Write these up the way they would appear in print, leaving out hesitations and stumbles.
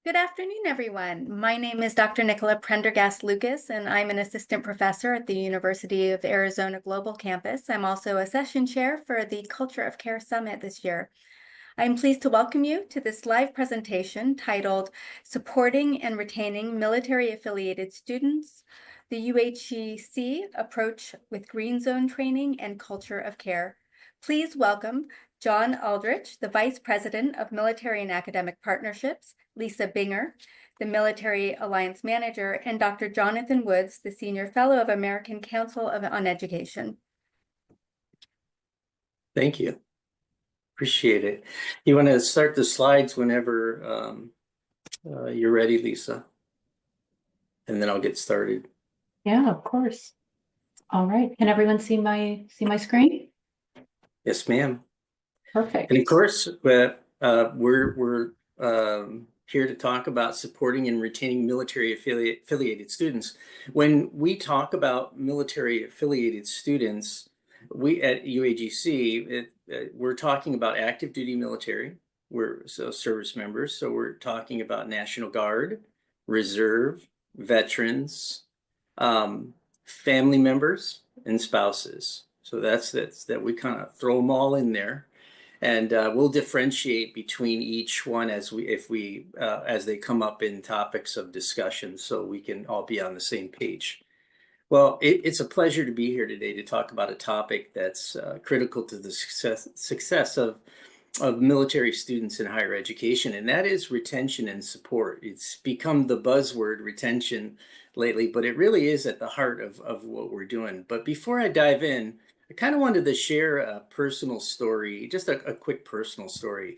Good afternoon, everyone. My name is Dr. Nicola Prendergast-Lucas, and I'm an assistant professor at the University of Arizona Global Campus. I'm also a session chair for the Culture of Care Summit this year. I'm pleased to welcome you to this live presentation titled Supporting and Retaining Military-Affiliated Students, the UAGC Approach with Green Zone Training and Culture of Care. Please welcome John Aldrich, the Vice President of Military and Academic Partnerships, Lisa Binger, the Military Alliance Manager, and Dr. Jonathan Woods, the Senior Fellow of American Council on Education. Thank you. Appreciate it. You want to start the slides whenever you're ready, Lisa, and then I'll get started. Yeah, of course. All right. Can everyone see my screen? Yes, ma'am. Perfect. And of course, we're here to talk about supporting and retaining military affiliated students. When we talk about military affiliated students, we at UAGC, we're talking about active duty military. We're service members. So we're talking about National Guard, Reserve, veterans, family members, and spouses. So that's that we kind of throw them all in there. And we'll differentiate between each one as they come up in topics of discussion, so we can all be on the same page. Well, it's a pleasure to be here today to talk about a topic that's critical to the success of military students in higher education, and that is retention and support. It's become the buzzword, retention, lately, but it really is at the heart of what we're doing. But before I dive in, I kind of wanted to share a personal story, just a quick personal story.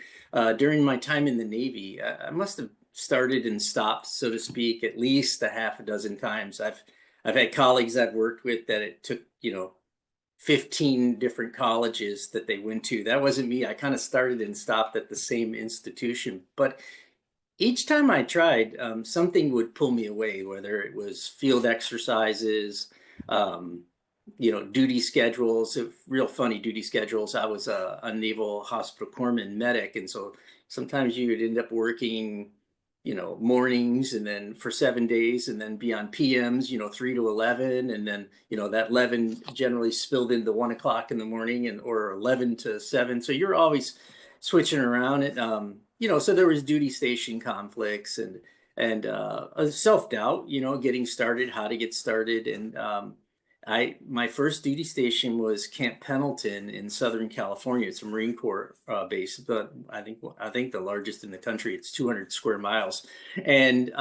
During my time in the Navy, I must have started and stopped, so to speak, at least a half a dozen times. I've had colleagues I've worked with that it took, 15 different colleges that they went to. That wasn't me. I kind of started and stopped at the same institution. But each time I tried, something would pull me away, whether it was field exercises, duty schedules, real funny duty schedules. I was a Naval Hospital Corpsman medic, and so sometimes you would end up working, mornings and then for 7 days, and then be on PMs, 3 to 11, and then that 11 generally spilled into 1 o'clock in the morning, or 11 to 7. So you're always switching around, and so there was duty station conflicts and self-doubt, getting started, how to get started, and my first duty station was Camp Pendleton in Southern California. It's a Marine Corps base, but I think the largest in the country. It's 200 square miles, and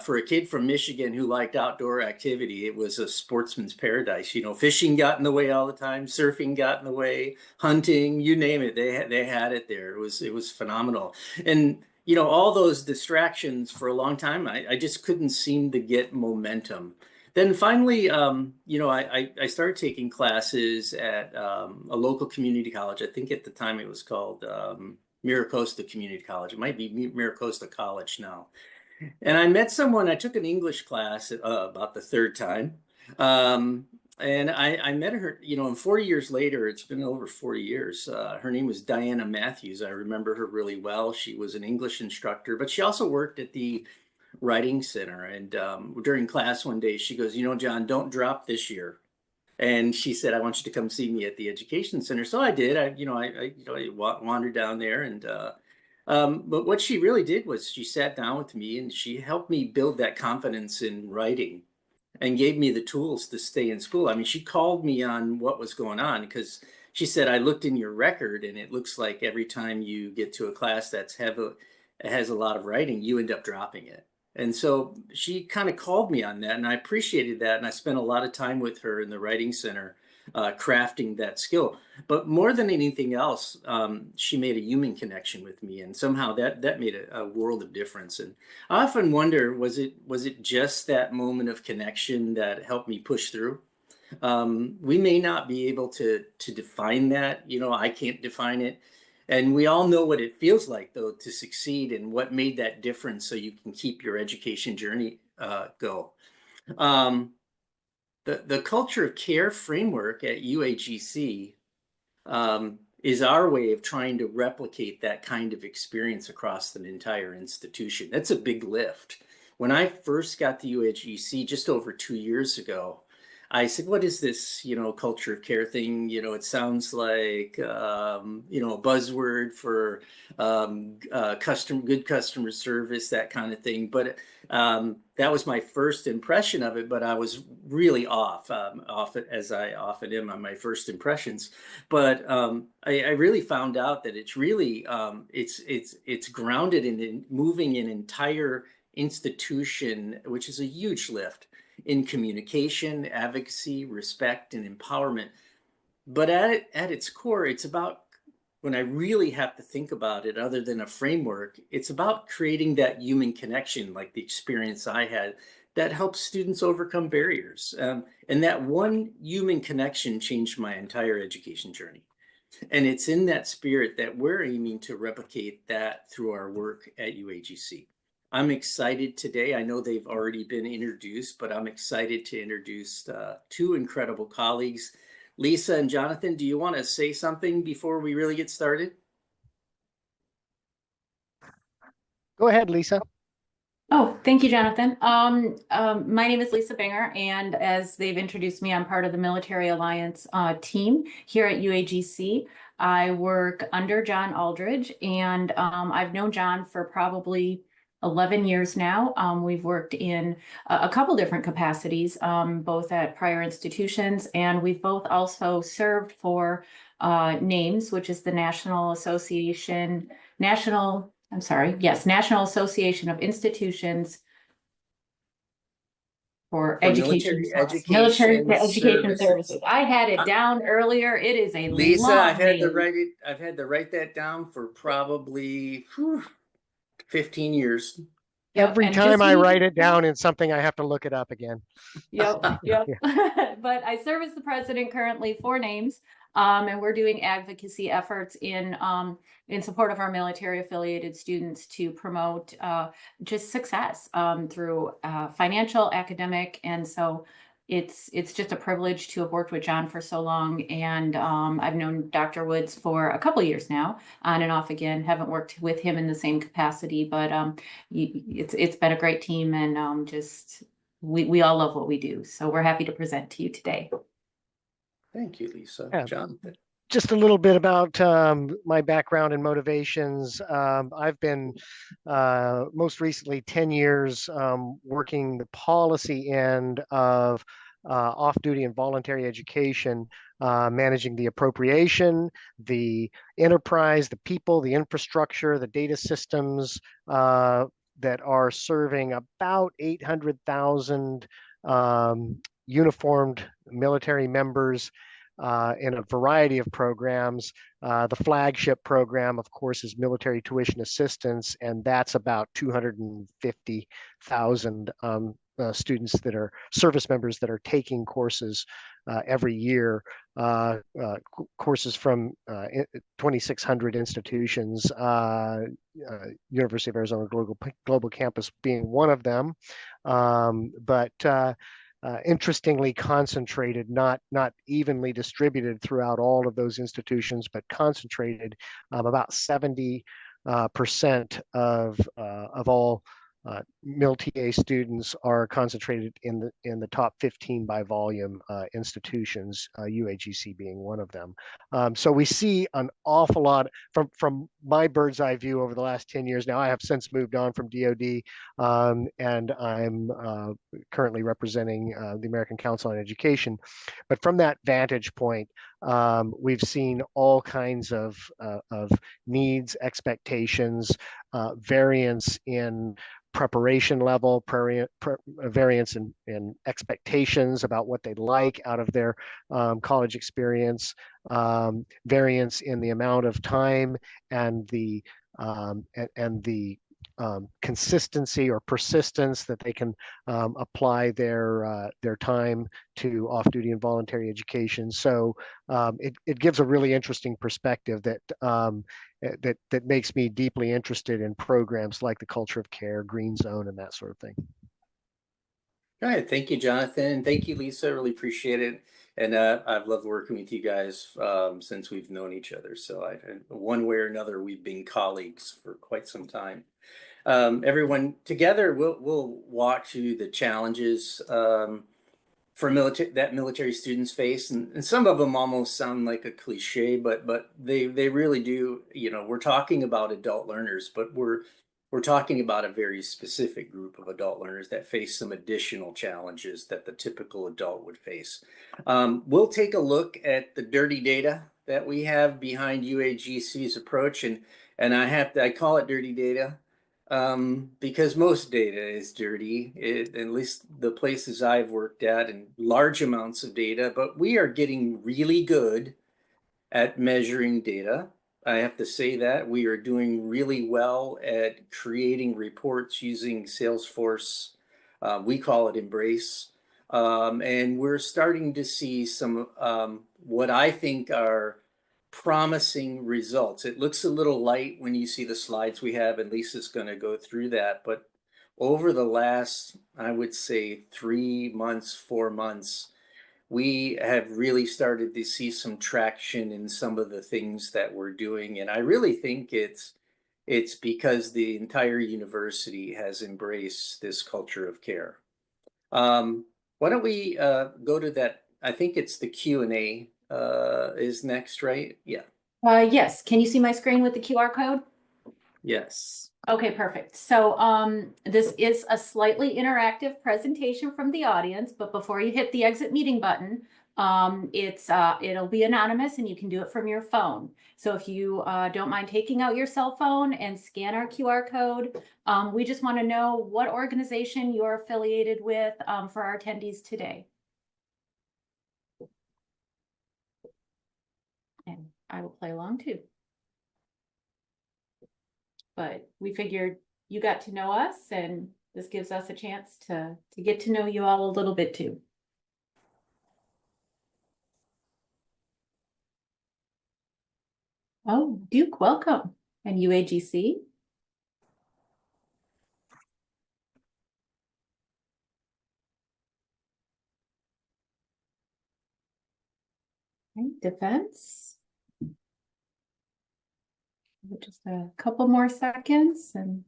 for a kid from Michigan who liked outdoor activity, it was a sportsman's paradise. Fishing got in the way all the time, surfing got in the way, hunting, you name it, they had it there. It was phenomenal, and all those distractions for a long time, I just couldn't seem to get momentum. Then finally, I started taking classes at a local community college. I think at the time it was called Miracosta Community College. It might be Miracosta College now. And I met someone. I took an English class about the third time. And I met her, and 40 years later, it's been over 40 years. Her name was Diana Matthews. I remember her really well. She was an English instructor, but she also worked at the Writing Center, and during class one day she goes, John, don't drop this year. And she said, I want you to come see me at the Education Center. So I did. I wandered down there, and but what she really did was she sat down with me and she helped me build that confidence in writing and gave me the tools to stay in school. I mean, she called me on what was going on, because she said, I looked in your record and it looks like every time you get to a class that's heavy, it has a lot of writing, you end up dropping it. And so she kind of called me on that, and I appreciated that. And I spent a lot of time with her in the Writing Center, crafting that skill. But more than anything else, she made a human connection with me, and somehow that made a world of difference. And I often wonder, was it just that moment of connection that helped me push through? We may not be able to define that. I can't define it. And we all know what it feels like, though, to succeed, and what made that difference so you can keep your education journey go. The Culture of Care framework at UAGC is our way of trying to replicate that kind of experience across an entire institution. That's a big lift. When I first got the UAGC just over 2 years ago, I said, what is this, culture of care thing? It sounds like, a buzzword for good customer service, that kind of thing. But that was my first impression of it, but I was really off, as I often am on my first impressions. But I really found out that it's really, it's grounded in moving an entire institution, which is a huge lift in communication, advocacy, respect, and empowerment. But at its core, it's about, when I really have to think about it, other than a framework, it's about creating that human connection, like the experience I had, that helps students overcome barriers. And that one human connection changed my entire education journey. And it's in that spirit that we're aiming to replicate that through our work at UAGC. I'm excited today. I know they've already been introduced, but I'm excited to introduce two incredible colleagues. Lisa and Jonathan, do you want to say something before we really get started? Go ahead, Lisa. Oh, thank you, Jonathan. My name is Lisa Binger, and as they've introduced me, I'm part of the Military Alliance team here at UAGC. I work under John Aldrich, and I've known John for probably 11 years now. We've worked in a couple different capacities, both at prior institutions, and we've both also served for NAMES, which is the National Association of Institutions for Education, Military Education Services. I had it down earlier. It is a Lisa, long I've had to name. write it. I've had to write that down for probably 15 years. Yep, Every and time just I me- write it down in something, I have to look it up again. Yep. But I serve as the president currently for NAMES, and we're doing advocacy efforts in support of our military affiliated students to promote just success through financial, academic, and so it's just a privilege to have worked with John for so long, and I've known Dr. Woods for a couple of years now, on and off again. Haven't worked with him in the same capacity, but it's been a great team, and just we all love what we do. So we're happy to present to you today. Thank you, Lisa. Yeah. Jonathan. Just a little bit about my background and motivations. I've been most recently 10 years working the policy end of off-duty and voluntary education, managing the appropriation, the enterprise, the people, the infrastructure, the data systems that are serving about 800,000 uniformed military members in a variety of programs. The flagship program, of course, is military tuition assistance, and that's about 250,000 students that are service members that are taking courses every year, courses from 2,600 institutions, University of Arizona Global Campus being one of them. Interestingly concentrated, not evenly distributed throughout all of those institutions, but concentrated. About 70% of all MIL-TA students are concentrated in the top 15 by volume institutions, UAGC being one of them. So we see an awful lot from my bird's eye view over the last 10 years. Now I have since moved on from DoD, and I'm currently representing the American Council on Education. But from that vantage point, we've seen all kinds of needs, expectations, variance in preparation level, variance in expectations about what they'd like out of their college experience, variance in the amount of time and the consistency or persistence that they can apply their time to off-duty and voluntary education. So it gives a really interesting perspective that that makes me deeply interested in programs like the Culture of Care, Green Zone, and that sort of thing. All right, thank you, Jonathan, and thank you, Lisa. Really appreciate it. And I've loved working with you guys since we've known each other. So one way or another, we've been colleagues for quite some time. Everyone together, we'll walk through the challenges for military students face, and some of them almost sound like a cliche, but they really do. You know, we're talking about adult learners, but we're talking about a very specific group of adult learners that face some additional challenges that the typical adult would face. We'll take a look at the dirty data that we have behind UAGC's approach, and I call it dirty data because most data is dirty, at least the places I've worked at, and large amounts of data, but we are getting really good at measuring data. I have to say that we are doing really well at creating reports using Salesforce. We call it Embrace. And we're starting to see some what I think are promising results. It looks a little light when you see the slides we have, and Lisa's going to go through that. But over the last, I would say, 3 months, 4 months, we have really started to see some traction in some of the things that we're doing. And I really think it's because the entire university has embraced this culture of care. Why don't we go to that? I think it's the Q&A is next, right? Yeah. Yes, can you see my screen with the QR code? Yes. Okay, perfect. So this is a slightly interactive presentation from the audience, but before you hit the exit meeting button, it'll be anonymous and you can do it from your phone. So if you don't mind taking out your cell phone and scan our QR code, we just want to know what organization you're affiliated with for our attendees today. And I will play along too. But we figured you got to know us, and this gives us a chance to get to know you all a little bit too. Oh, Duke, welcome. And UAGC. Okay, Defense. Just a couple more seconds and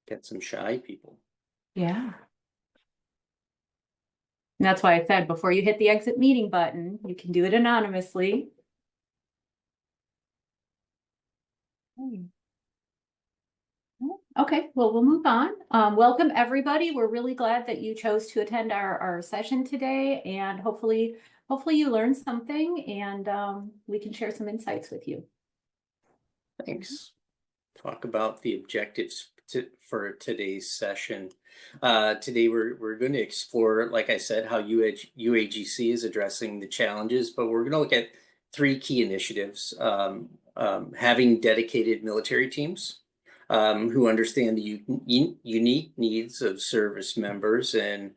Get some shy people. yeah. And that's why I said before you hit the exit meeting button, you can do it anonymously. Okay, well, we'll move on. Welcome, everybody. We're really glad that you chose to attend our session today, and hopefully you learned something, and we can share some insights with you. Thanks. Talk about the objectives for today's session. Today we're going to explore, like I said, how UAGC is addressing the challenges, but we're going to look at 3 key initiatives. Having dedicated military teams who understand the unique needs of service members and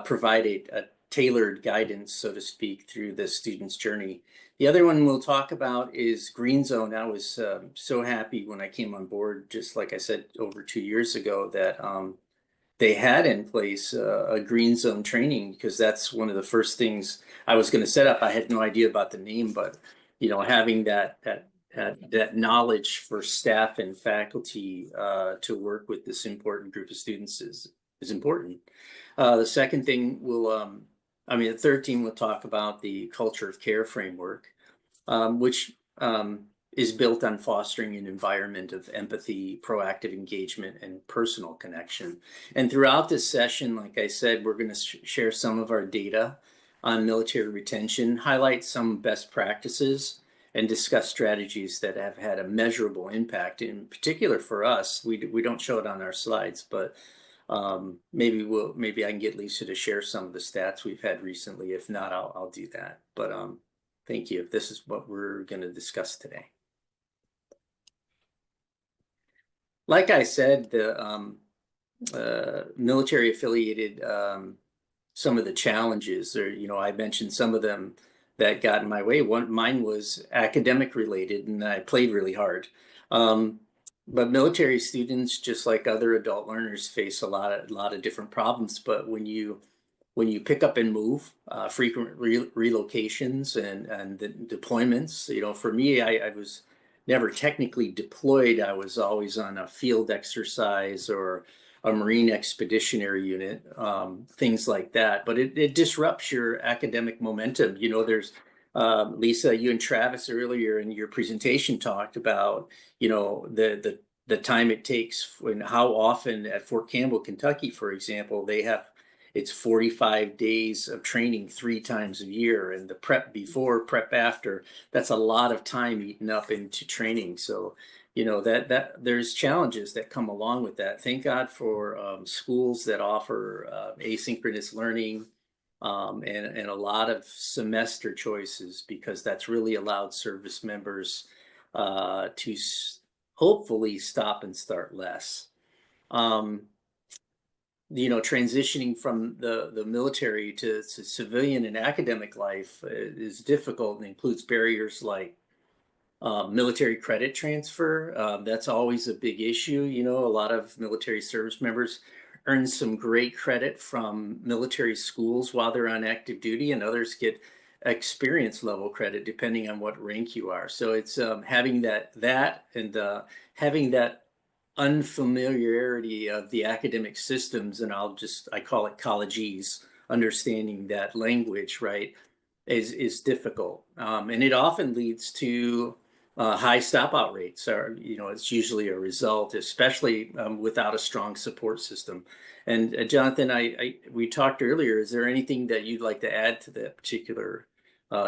provide a tailored guidance, so to speak, through the student's journey. The other one we'll talk about is Green Zone. I was so happy when I came on board, just like I said, over 2 years ago, that they had in place a Green Zone training, because that's one of the first things I was going to set up. I had no idea about the name, but you know, having that knowledge for staff and faculty to work with this important group of students is important. The second thing the third thing we'll talk about the culture of care framework, which is built on fostering an environment of empathy, proactive engagement, and personal connection. And throughout this session, like I said, we're going to share some of our data on military retention, highlight some best practices, and discuss strategies that have had a measurable impact. In particular for us, we don't show it on our slides, but maybe I can get Lisa to share some of the stats we've had recently. If not, I'll do that. But thank you. This is what we're going to discuss today. Like I said, the military affiliated, some of the challenges, or I mentioned some of them that got in my way. Mine was academic related, and I played really hard. But military students, just like other adult learners, face a lot of different problems. But when you pick up and move, frequent relocations and the deployments, you know, for me, I was never technically deployed. I was always on a field exercise or a Marine Expeditionary Unit, things like that. But it disrupts your academic momentum. You know, there's Lisa, you and Travis earlier in your presentation talked about, you know, the time it takes and how often at Fort Campbell, Kentucky, for example, they have it's 45 days of training 3 times a year, and the prep before, prep after, that's a lot of time eaten up into training. So, you know, that there's challenges that come along with that. Thank God for schools that offer asynchronous learning, and a lot of semester choices, because that's really allowed service members to hopefully stop and start less. Um, you know, transitioning from the military to civilian and academic life is difficult and includes barriers like military credit transfer. That's always a big issue. You know, a lot of military service members earn some great credit from military schools while they're on active duty, and others get experience level credit depending on what rank you are. So it's having that and having that unfamiliarity of the academic systems, and I call it collegeese, understanding that language, right, is difficult, and it often leads to high stopout rates. Or you know, it's usually a result, especially without a strong support system. And Jonathan, we talked earlier. Is there anything that you'd like to add to the particular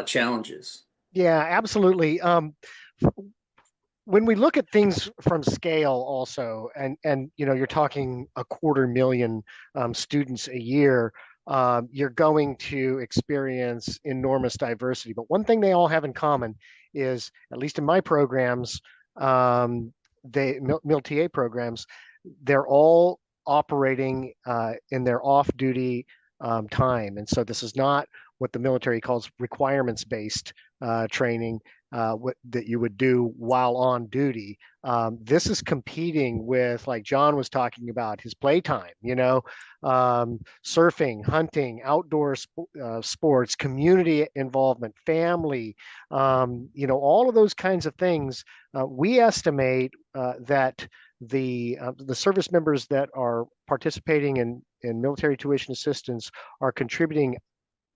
challenges? Yeah, absolutely. When we look at things from scale also, and you know, you're talking 250,000 students a year, you're going to experience enormous diversity. But one thing they all have in common is, at least in my programs, mil TA programs, they're all operating in their off-duty time. And so this is not what the military calls requirements-based training that you would do while on duty. This is competing with, like John was talking about, his playtime, you know, surfing, hunting, outdoor sports, community involvement, family, you know, all of those kinds of things. We estimate that the service members that are participating in military tuition assistance are contributing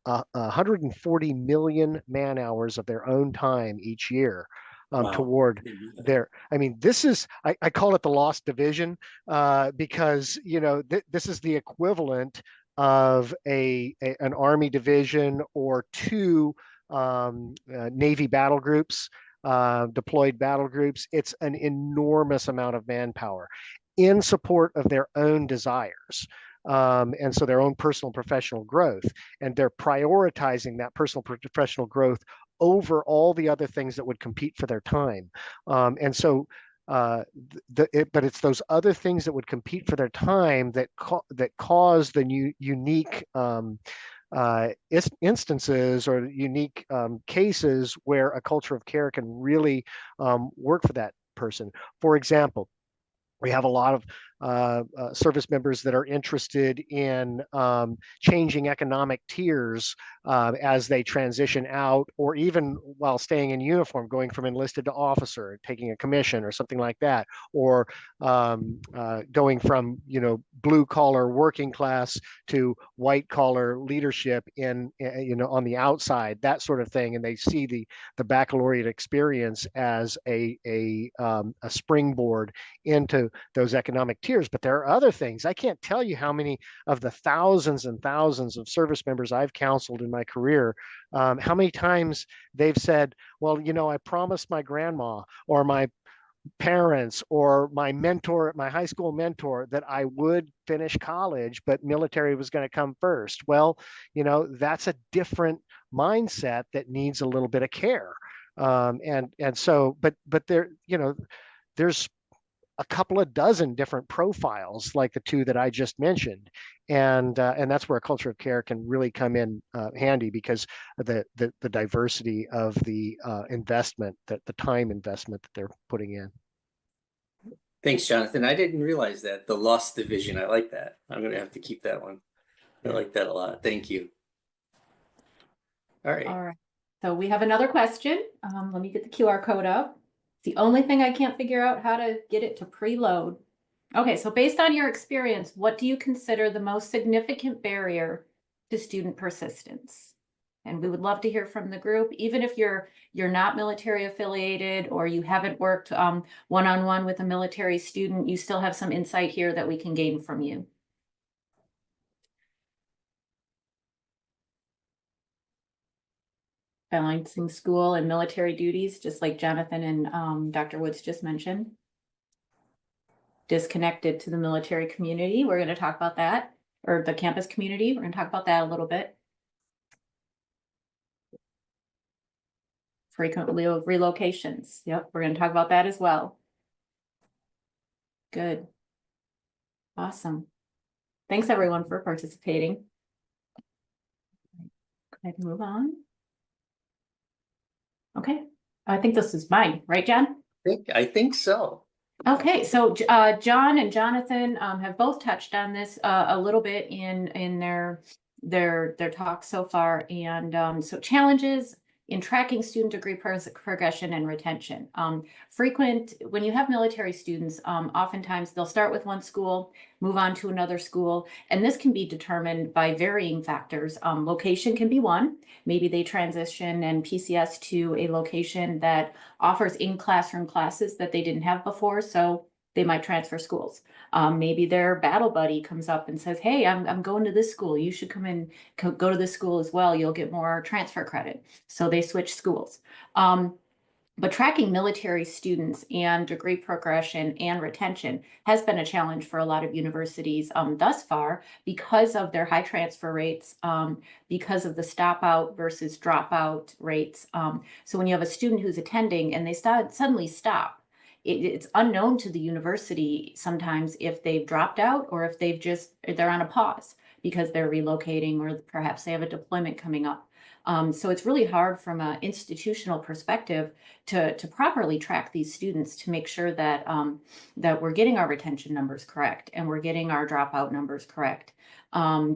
140 million man hours of their own time each year Wow. toward their, I mean, this is, I call it the lost division because, you know, this is the equivalent of an Army division or 2 Navy battle groups, deployed battle groups. It's an enormous amount of manpower in support of their own desires. And so their own personal and professional growth, and they're prioritizing that personal professional growth over all the other things that would compete for their time. And so, but it's those other things that would compete for their time that cause the unique instances or unique cases where a culture of care can really work for that person. For example, we have a lot of service members that are interested in changing economic tiers as they transition out, or even while staying in uniform, going from enlisted to officer, taking a commission or something like that, or going from, you know, blue collar working class to white collar leadership in, you know, on the outside, that sort of thing. And they see the baccalaureate experience as a springboard into those economic tiers. But there are other things. I can't tell you how many of the thousands and thousands of service members I've counseled in my career, how many times they've said, well, you know, I promised my grandma or my parents or my mentor, my high school mentor, that I would finish college, but military was going to come first. Well, you know, that's a different mindset that needs a little bit of care. And so, but there, you know, there's a couple of dozen different profiles like the 2 that I just mentioned, and that's where a culture of care can really come in handy, because of the diversity of the investment, that the time investment that they're putting in. Thanks, Jonathan. I didn't realize that, the loss division. I like that. I'm gonna have to keep that one. I like that a lot. Thank you. All right. All right. So we have another question. Let me get the QR code up. It's the only thing I can't figure out how to get it to preload. Okay, so based on your experience, what do you consider the most significant barrier to student persistence? And we would love to hear from the group, even if you're not military affiliated or you haven't worked one-on-one with a military student, you still have some insight here that we can gain from you. Balancing school and military duties, just like Jonathan and Dr. Woods just mentioned. Disconnected to the military community. We're going to talk about that, or the campus community. We're going to talk about that a little bit. Frequent relocations. Yep, we're going to talk about that as well. Good. Awesome. Thanks everyone for participating. Go ahead and move on. Okay, I think this is mine, right, John? I think so. Okay, so John and Jonathan have both touched on this a little bit in their talks so far, and so challenges in tracking student degree progression and retention. When you have military students, oftentimes they'll start with one school, move on to another school, and this can be determined by varying factors. Location can be one. Maybe they transition and PCS to a location that offers in-classroom classes that they didn't have before, so they might transfer schools. Maybe their battle buddy comes up and says, hey, I'm going to this school. You should come and go to this school as well. You'll get more transfer credit. So they switch schools. But tracking military students and degree progression and retention has been a challenge for a lot of universities thus far because of their high transfer rates, because of the stop out versus dropout rates. So when you have a student who's attending and they suddenly stop, it's unknown to the university sometimes if they've dropped out or if they're on a pause because they're relocating or perhaps they have a deployment coming up. So it's really hard from an institutional perspective to properly track these students to make sure that that we're getting our retention numbers correct and we're getting our dropout numbers correct.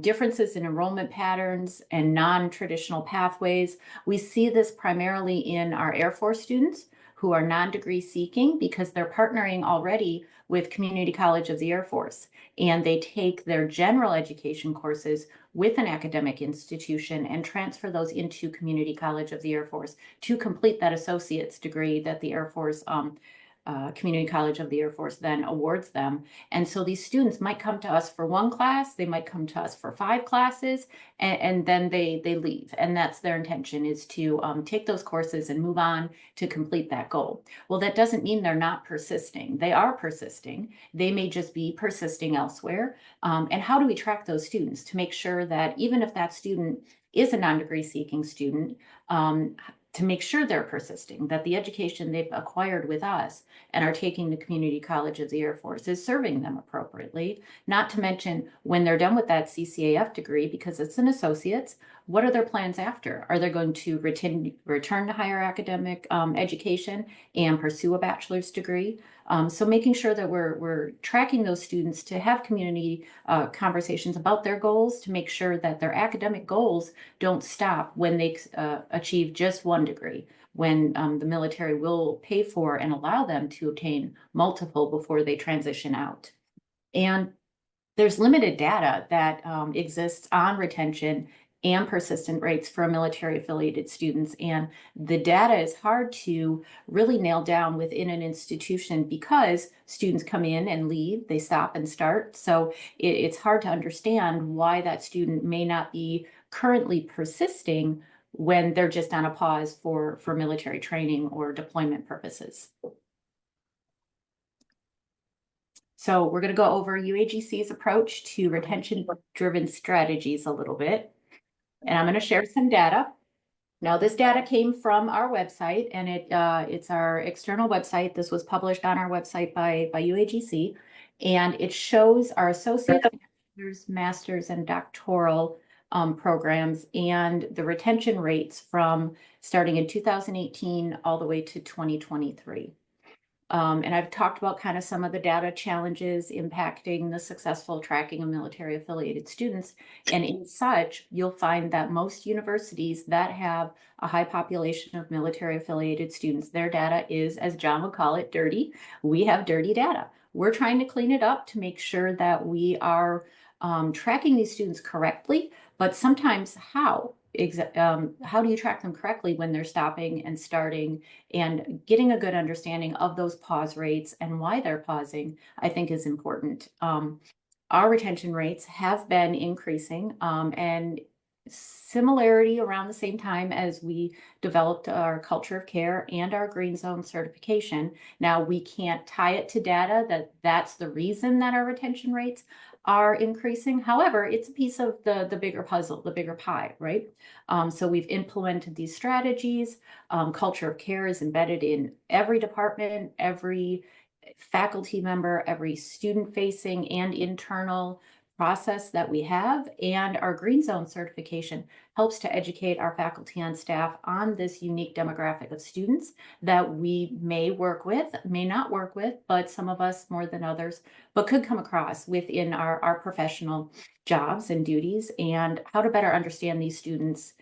Differences in enrollment patterns and non-traditional pathways. We see this primarily in our Air Force students who are non-degree seeking because they're partnering already with Community College of the Air Force, and they take their general education courses with an academic institution and transfer those into Community College of the Air Force to complete that associate's degree that the Air Force Community College of the Air Force then awards them. And so these students might come to us for one class, they might come to us for 5 classes, and then they leave. And that's their intention, is to take those courses and move on to complete that goal. Well, that doesn't mean they're not persisting. They are persisting. They may just be persisting elsewhere. And how do we track those students to make sure that even if that student is a non-degree seeking student, to make sure they're persisting, that the education they've acquired with us and are taking the Community College of the Air Force is serving them appropriately, not to mention when they're done with that CCAF degree, because it's an associate's, what are their plans after? Are they going to return to higher academic education and pursue a bachelor's degree? So making sure that we're tracking those students to have community conversations about their goals, to make sure that their academic goals don't stop when they achieve just one degree, when the military will pay for and allow them to obtain multiple before they transition out. And there's limited data that exists on retention and persistent rates for military affiliated students. And the data is hard to really nail down within an institution because students come in and leave, they stop and start. So it's hard to understand why that student may not be currently persisting when they're just on a pause for military training or deployment purposes. So we're going to go over UAGC's approach to retention-driven strategies a little bit. And I'm going to share some data. Now, this data came from our website, and it's our external website. This was published on our website by UAGC, and it shows our associates, master's, and doctoral programs and the retention rates from starting in 2018 all the way to 2023. And I've talked about kind of some of the data challenges impacting the successful tracking of military affiliated students. And in such, you'll find that most universities that have a high population of military affiliated students, their data is, as John would call it, dirty. We have dirty data. We're trying to clean it up to make sure that we are tracking these students correctly, but sometimes how do you track them correctly when they're stopping and starting, and getting a good understanding of those pause rates and why they're pausing, I think is important. Our retention rates have been increasing, and similarity around the same time as we developed our culture of care and our green zone certification. Now, we can't tie it to data that that's the reason that our retention rates are increasing. However, it's a piece of the bigger puzzle, the bigger pie, right? So we've implemented these strategies. Culture of care is embedded in every department, every faculty member, every student-facing and internal process that we have. And our Green Zone certification helps to educate our faculty and staff on this unique demographic of students that we may work with, may not work with, but some of us more than others, but could come across within our professional jobs and duties, and how to better understand these students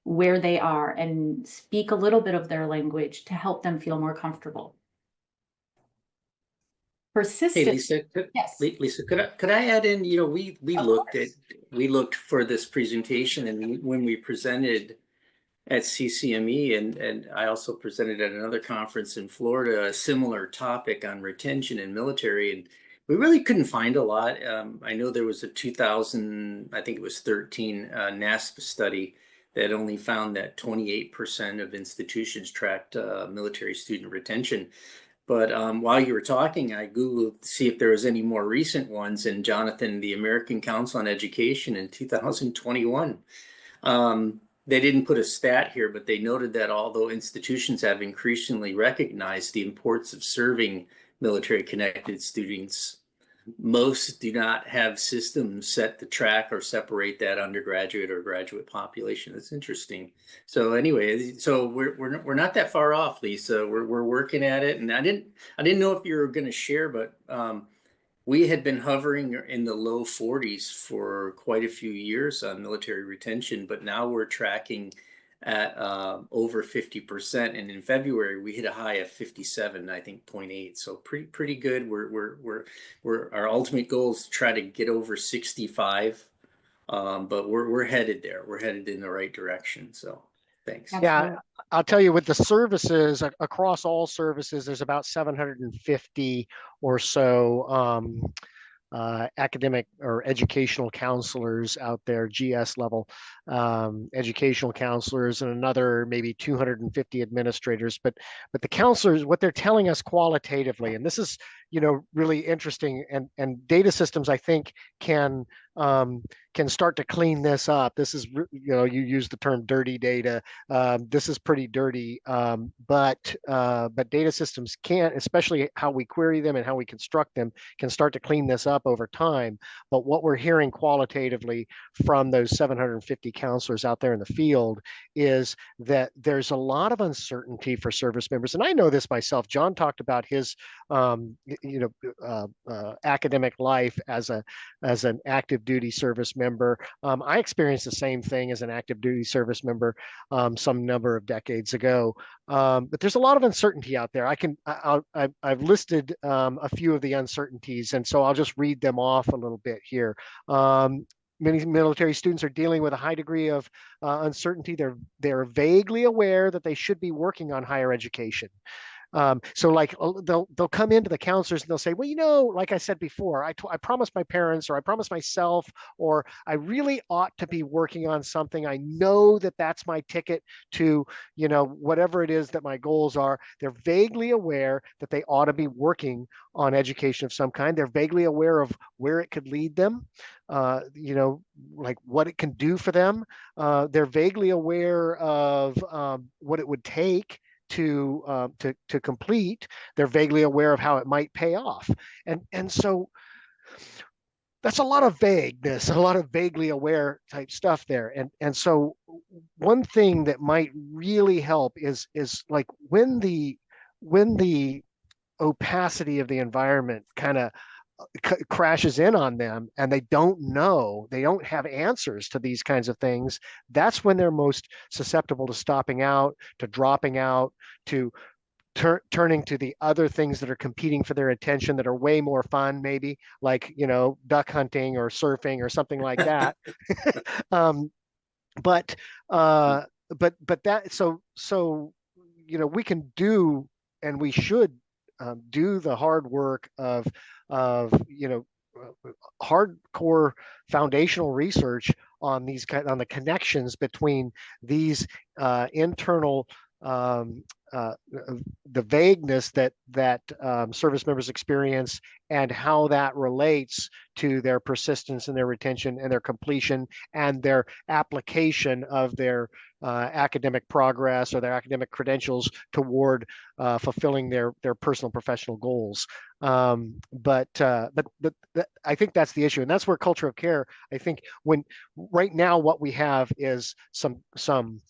where they are and speak a little bit of their language to help them feel more comfortable. Hey, Persistent. Lisa, Yes. Lisa, could I add in, we Of looked course. we looked for this presentation, and when we presented at CCME, and I also presented at another conference in Florida, a similar topic on retention in military, and we really couldn't find a lot. I know there was a 2000, I think it was 13 NASP study that only found that 28% of institutions tracked military student retention. But while you were talking, I Googled to see if there was any more recent ones. And Jonathan, the American Council on Education in 2021, they didn't put a stat here, but they noted that although institutions have increasingly recognized the importance of serving military connected students, most do not have systems set to track or separate that undergraduate or graduate population. That's interesting. So anyway, so we're not that far off, Lisa. We're working at it, and I didn't know if you were going to share, but we had been hovering in the low 40s for quite a few years on military retention, but now we're tracking at over 50%, and in February we hit a high of 57, I think 0.8. So pretty good. We're our ultimate goal is to try to get over 65, but we're headed there. We're headed in the right direction. So thanks. Absolutely. Yeah, I'll tell you, with the services across all services, there's about 750 or so academic or educational counselors out there, GS level educational counselors, and another maybe 250 administrators. But the counselors, what they're telling us qualitatively, and this is really interesting, and data systems, I think, can start to clean this up. This is, you use the term dirty data. This is pretty dirty, but data systems can, especially how we query them and how we construct them, can start to clean this up over time. But what we're hearing qualitatively from those 750 counselors out there in the field is that there's a lot of uncertainty for service members. And I know this myself. John talked about his academic life as an active duty service member. I experienced the same thing as an active duty service member some number of decades ago. But there's a lot of uncertainty out there. I've listed a few of the uncertainties, and so I'll just read them off a little bit here. Many military students are dealing with a high degree of uncertainty. They're vaguely aware that they should be working on higher education. So like they'll come into the counselors and they'll say, well, like I said before, I promised my parents, or I promised myself, or I really ought to be working on something. I know that that's my ticket to, whatever it is that my goals are. They're vaguely aware that they ought to be working on education of some kind. They're vaguely aware of where it could lead them, like what it can do for them. They're vaguely aware of what it would take to complete. They're vaguely aware of how it might pay off, and so that's a lot of vagueness, a lot of vaguely aware type stuff there. And so one thing that might really help is like when the opacity of the environment kind of crashes in on them, and they don't have answers to these kinds of things, that's when they're most susceptible to stopping out, to dropping out, to turning to the other things that are competing for their attention that are way more fun, maybe like, duck hunting or surfing or something like that. um, but uh, but that we can do, and we should do the hard work of hardcore foundational research on the connections between these internal um, uh, the vagueness that service members experience, and how that relates to their persistence and their retention and their completion and their application of their academic progress or their academic credentials toward fulfilling their personal professional goals. But I think that's the issue, and that's where culture of care. I think when right now what we have is some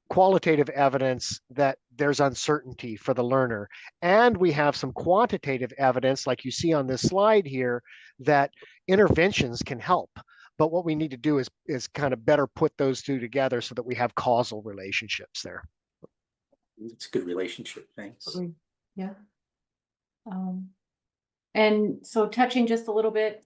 qualitative evidence that there's uncertainty for the learner, and we have some quantitative evidence, like you see on this slide here, that interventions can help. But what we need to do is kind of better put those two together so that we have causal relationships there. It's a good relationship. Thanks. Yeah. And so touching just a little bit,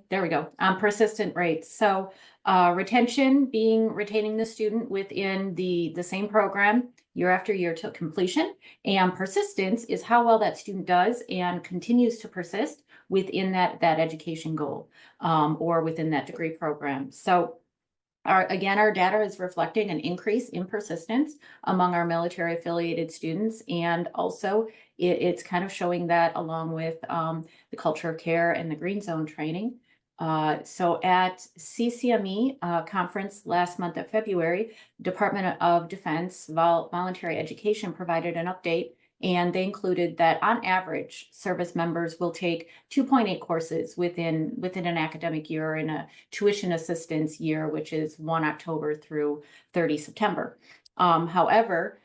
there we go, on persistent rates. So retention being retaining the student within the same program year after year to completion, and persistence is how well that student does and continues to persist within that education goal or within that degree program. So our data is reflecting an increase in persistence among our military affiliated students, and also it's kind of showing that along with the culture of care and the green zone training. So at CCME conference last month of February, Department of Defense Voluntary Education provided an update, and they included that on average, service members will take 2.8 courses within an academic year in a tuition assistance year, which is 1 October through 30 September. However,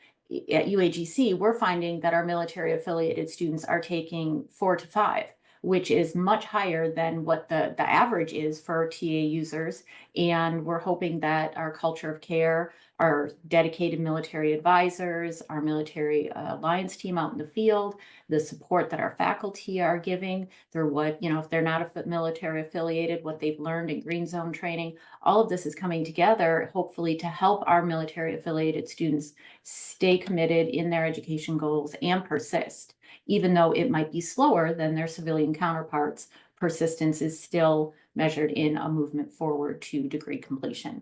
at UAGC, we're finding that our military affiliated students are taking 4 to 5, which is much higher than what the average is for TA users. And we're hoping that our culture of care, our dedicated military advisors, our military alliance team out in the field, the support that our faculty are giving, if they're not military affiliated, what they've learned in green zone training, all of this is coming together, hopefully to help our military affiliated students stay committed in their education goals and persist. Even though it might be slower than their civilian counterparts, persistence is still measured in a movement forward to degree completion.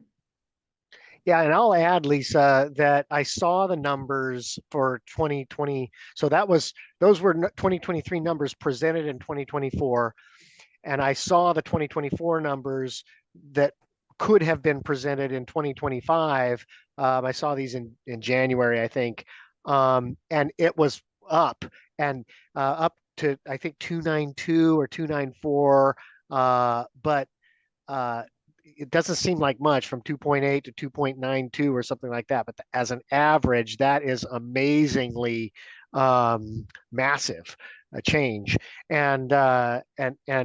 Yeah, and I'll add, Lisa, that I saw the numbers for 2020. So those were 2023 numbers presented in 2024. And I saw the 2024 numbers that could have been presented in 2025. I saw these in January, I think. And it was up to, I think, 292 or 294. But it doesn't seem like much, from 2.8 to 2.92 or something like that. But as an average, that is amazingly massive a change. And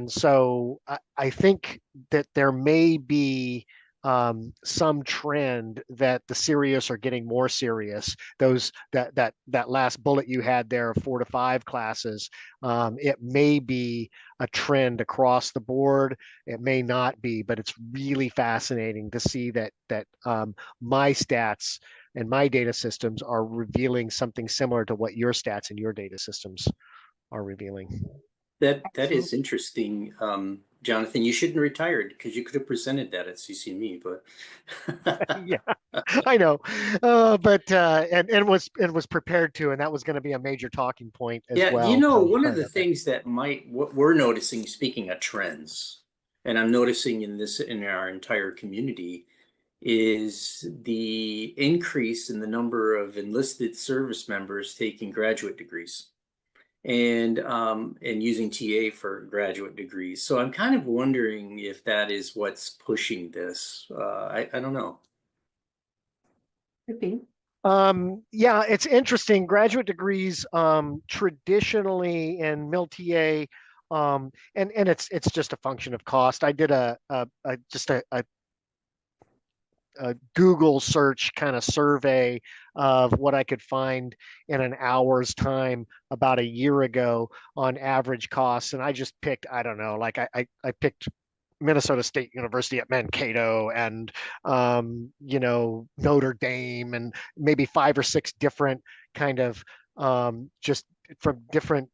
so I think that there may be some trend that the serious are getting more serious. That last bullet you had there of 4 to 5 classes, it may be a trend across the board. It may not be, but it's really fascinating to see that my stats and my data systems are revealing something similar to what your stats and your data systems are revealing. That is interesting. Jonathan, you shouldn't have retired, because you could have presented that at CCME, but yeah, I know, but and was prepared to, and that was going to be a major talking point as well. Yeah, one of the things that what we're noticing, speaking of trends, and I'm noticing in our entire community, is the increase in the number of enlisted service members taking graduate degrees and using TA for graduate degrees. So I'm kind of wondering if that is what's pushing this. I don't know. Could be. Yeah, it's interesting. Graduate degrees, traditionally in MILTA, and it's just a function of cost. I did just a Google search kind of survey of what I could find in an hour's time about a year ago on average costs. And I just picked, I don't know, like I picked Minnesota State University at Mankato and, Notre Dame and maybe 5 or 6 different kind of just from different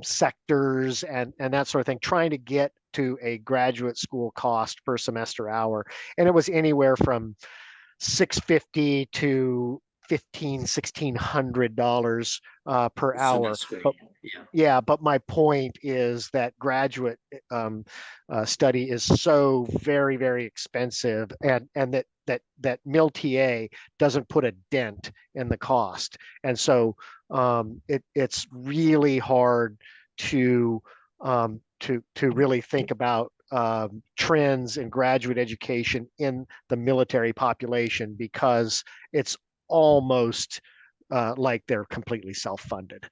sectors and that sort of thing, trying to get to a graduate school cost per semester hour. And it was anywhere from $650 to $1,600 per hour. Semester. But Yeah. yeah, but my point is that graduate study is so very, very expensive, and that MILTA doesn't put a dent in the cost, and so it's really hard to really think about trends in graduate education in the military population, because it's almost like they're completely self-funded.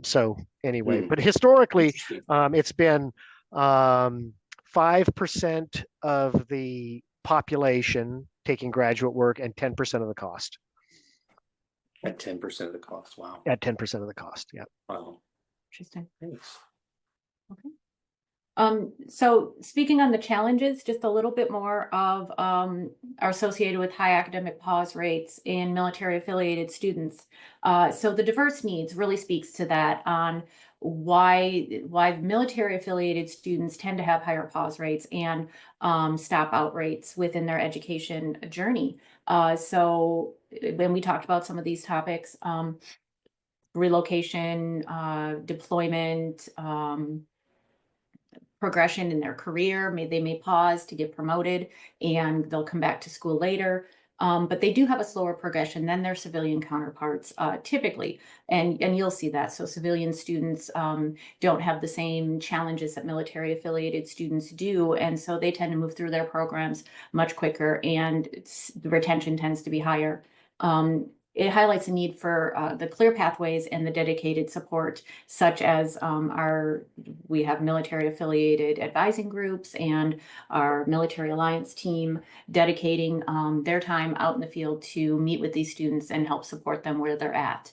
So anyway, but historically, it's been 5% of the population taking graduate work and 10% of the cost. At 10% of the cost. Wow. At 10% of the cost. Yeah. Wow. Interesting. Thanks. Okay. So speaking on the challenges, just a little bit more of are associated with high academic pause rates in military affiliated students. So the diverse needs really speaks to that on why military affiliated students tend to have higher pause rates and stop out rates within their education journey. So when we talked about some of these topics, relocation, deployment, progression in their career. They may pause to get promoted and they'll come back to school later. But they do have a slower progression than their civilian counterparts typically. And you'll see that. So civilian students don't have the same challenges that military affiliated students do. And so they tend to move through their programs much quicker and the retention tends to be higher. It highlights a need for the clear pathways and the dedicated support, such as we have military affiliated advising groups and our military alliance team dedicating their time out in the field to meet with these students and help support them where they're at.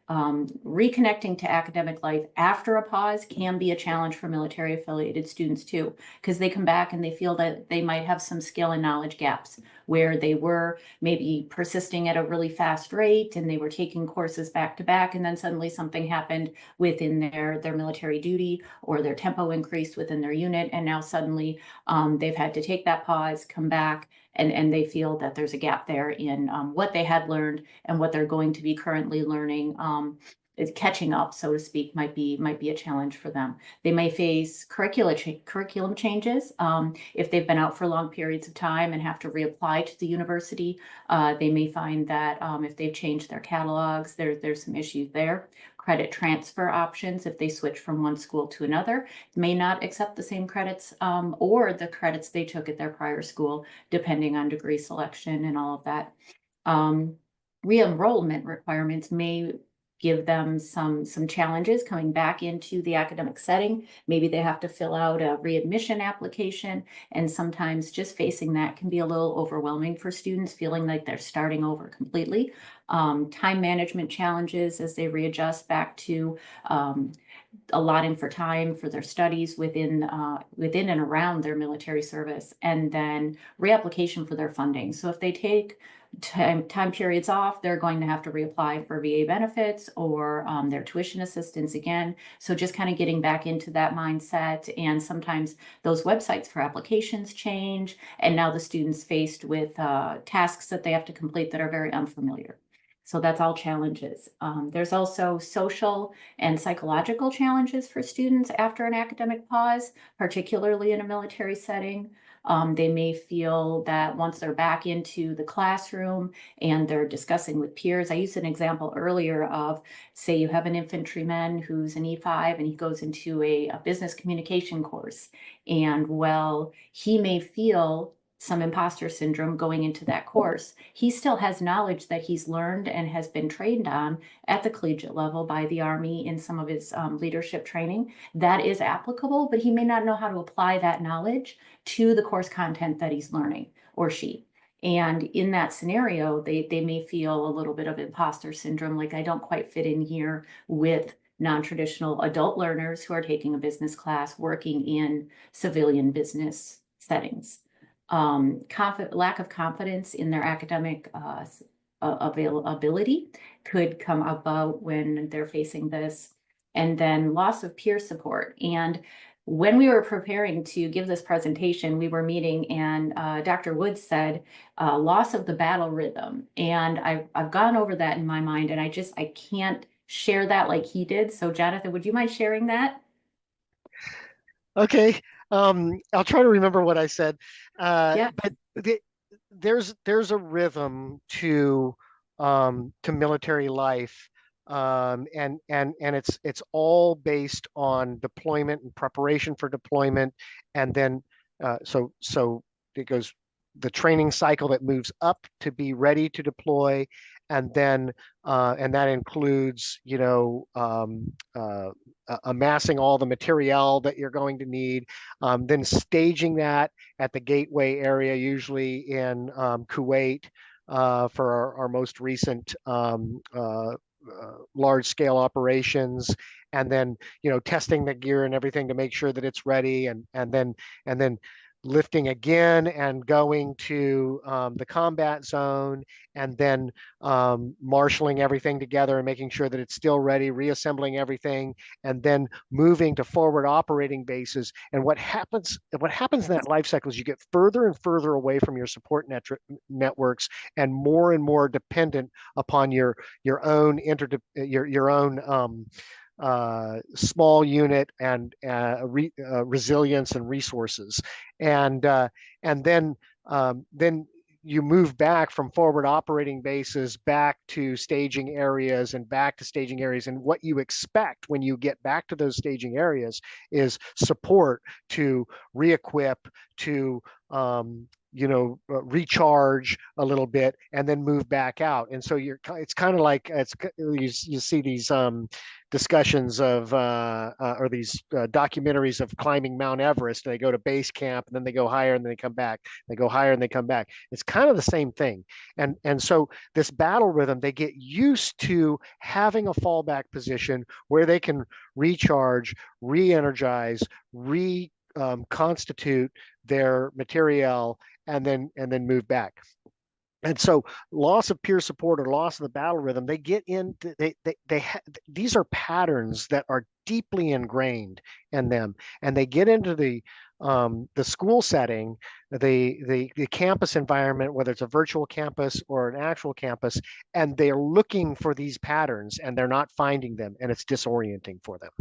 Reconnecting to academic life after a pause can be a challenge for military affiliated students too, because they come back and they feel that they might have some skill and knowledge gaps where they were maybe persisting at a really fast rate and they were taking courses back to back, and then suddenly something happened within their military duty or their tempo increased within their unit, and now suddenly they've had to take that pause, come back, and they feel that there's a gap there in what they had learned and what they're going to be currently learning. Catching up, so to speak, might be a challenge for them. They may face curriculum changes if they've been out for long periods of time and have to reapply to the university. They may find that if they've changed their catalogs, there's some issues there. Credit transfer options, if they switch from one school to another, may not accept the same credits or the credits they took at their prior school, depending on degree selection and all of that. Re-enrollment requirements may give them some challenges coming back into the academic setting. Maybe they have to fill out a readmission application, and sometimes just facing that can be a little overwhelming for students, feeling like they're starting over completely. Time management challenges as they readjust back to allotting for time for their studies within and around their military service, and then reapplication for their funding. So if they take time periods off, they're going to have to reapply for VA benefits or their tuition assistance again. So just kind of getting back into that mindset. And sometimes those websites for applications change, and now the student's faced with tasks that they have to complete that are very unfamiliar. So that's all challenges. There's also social and psychological challenges for students after an academic pause, particularly in a military setting. They may feel that once they're back into the classroom and they're discussing with peers. I used an example earlier of, say you have an infantryman who's an E5 and he goes into a business communication course. And well, he may feel some imposter syndrome going into that course. He still has knowledge that he's learned and has been trained on at the collegiate level by the Army in some of his leadership training. That is applicable, but he may not know how to apply that knowledge to the course content that he's learning, or she. And in that scenario, they may feel a little bit of imposter syndrome, like I don't quite fit in here with non-traditional adult learners who are taking a business class working in civilian business settings. Lack of confidence in their academic availability could come about when they're facing this. And then loss of peer support. And when we were preparing to give this presentation, we were meeting, and Dr. Woods said, loss of the battle rhythm. And I've gone over that in my mind, and I can't share that like he did. So Jonathan, would you mind sharing that? Okay. I'll try to remember what I said. Yeah. But there's a rhythm to military life. And it's all based on deployment and preparation for deployment. And then so it goes the training cycle that moves up to be ready to deploy. And then and that includes, amassing all the material that you're going to need, then staging that at the gateway area, usually in Kuwait, for our most recent large scale operations, and then testing the gear and everything to make sure that it's ready, and then lifting again and going to the combat zone, and then marshaling everything together and making sure that it's still ready, reassembling everything, and then moving to forward operating bases. And what happens in that life cycle is you get further and further away from your support networks, and more dependent upon your own small unit and resilience and resources. And then you move back from forward operating bases back to staging areas, and back to staging areas. And what you expect when you get back to those staging areas is support to re-equip, to recharge a little bit, and then move back out. And so it's kind of like you see these discussions of or these documentaries of climbing Mount Everest. And they go to base camp, and then they go higher, and then they come back. They go higher, and they come back. It's kind of the same thing. And so this battle rhythm, they get used to having a fallback position where they can recharge, re-energize, reconstitute their materiel, and then move back. And so loss of peer support or loss of the battle rhythm, they get in, these are patterns that are deeply ingrained in them. And they get into the school setting, the campus environment, whether it's a virtual campus or an actual campus, and they're looking for these patterns, and they're not finding them, and it's disorienting for them.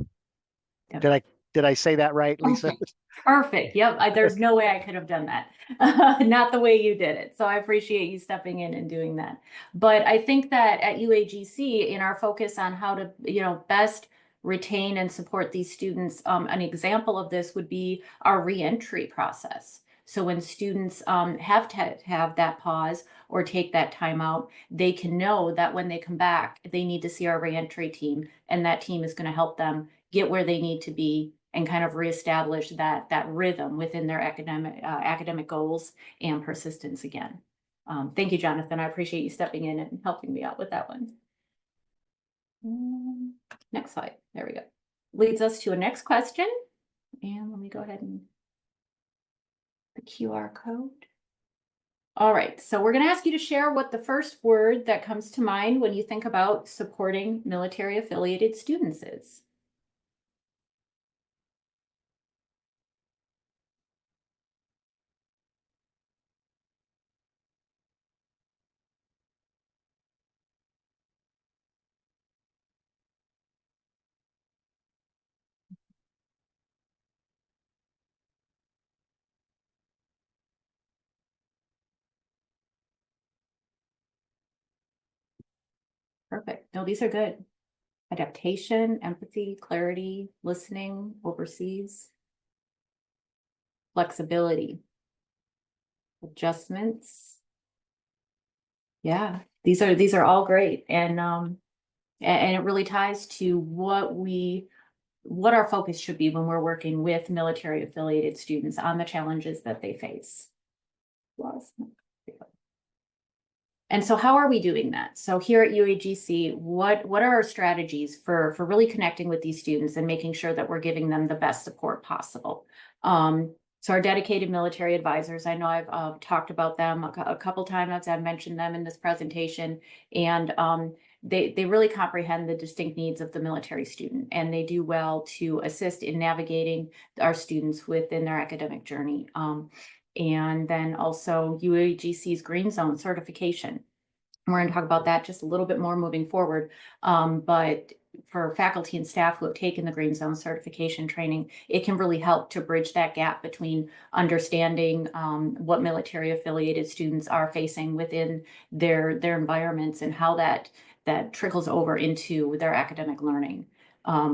Yep. Did I say that right, Lisa? Okay. Perfect. Yep. There's no way I could have done that. Not the way you did it. So I appreciate you stepping in and doing that. But I think that at UAGC, in our focus on how to, best retain and support these students, an example of this would be our reentry process. So when students have to have that pause or take that time out, they can know that when they come back, they need to see our reentry team, and that team is going to help them get where they need to be and kind of reestablish that rhythm within their academic goals and persistence again. Thank you, Jonathan. I appreciate you stepping in and helping me out with that one. Next slide. There we go. Leads us to a next question. And let me go ahead and the QR code. All right, so we're going to ask you to share what the first word that comes to mind when you think about supporting military affiliated students is. Perfect. No, these are good. Adaptation, empathy, clarity, listening, overseas, flexibility. adjustments. Yeah, these are all great, and it really ties to what our focus should be when we're working with military affiliated students on the challenges that they face. And so how are we doing that? So here at UAGC, what are our strategies for really connecting with these students and making sure that we're giving them the best support possible? So our dedicated military advisors, I know I've talked about them a couple times. I've mentioned them in this presentation, and they really comprehend the distinct needs of the military student, and they do well to assist in navigating our students within their academic journey. And then also UAGC's Green Zone certification. We're going to talk about that just a little bit more moving forward. But for faculty and staff who have taken the Green Zone certification training, it can really help to bridge that gap between understanding what military affiliated students are facing within their environments and how that trickles over into their academic learning.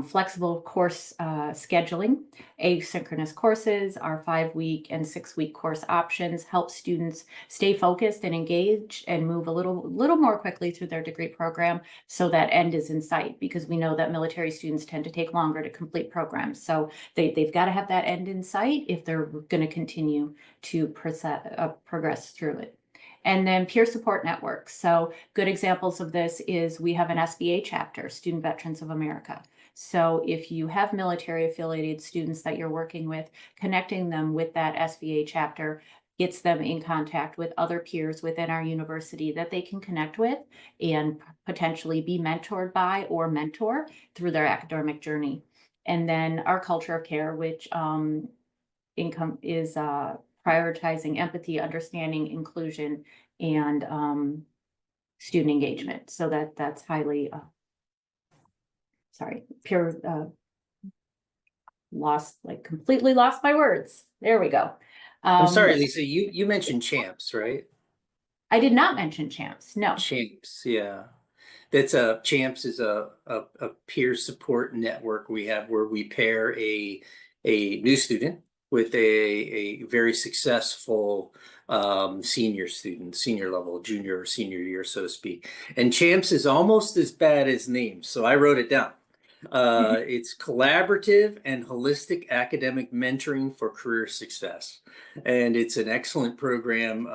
Flexible course scheduling, asynchronous courses, our 5-week and 6-week course options help students stay focused and engaged and move a little more quickly through their degree program, so that end is in sight, because we know that military students tend to take longer to complete programs. So they've got to have that end in sight if they're going to continue to progress through it. And then peer support networks. So good examples of this is we have an SVA chapter, Student Veterans of America. So if you have military affiliated students that you're working with, connecting them with that SVA chapter gets them in contact with other peers within our university that they can connect with and potentially be mentored by or mentor through their academic journey. And then our culture of care, which income is prioritizing empathy, understanding, inclusion, and student engagement. So that's highly completely lost my words. There we go. I'm sorry, Lisa, you mentioned CHAMPS, right? I did not mention CHAMPS, no. CHAMPS, yeah. CHAMPS is a peer support network we have where we pair a new student with a very successful senior student, senior level, junior or senior year, so to speak. And CHAMPS is almost as bad as names, so I wrote it down. It's collaborative and holistic academic mentoring for career success. And it's an excellent program.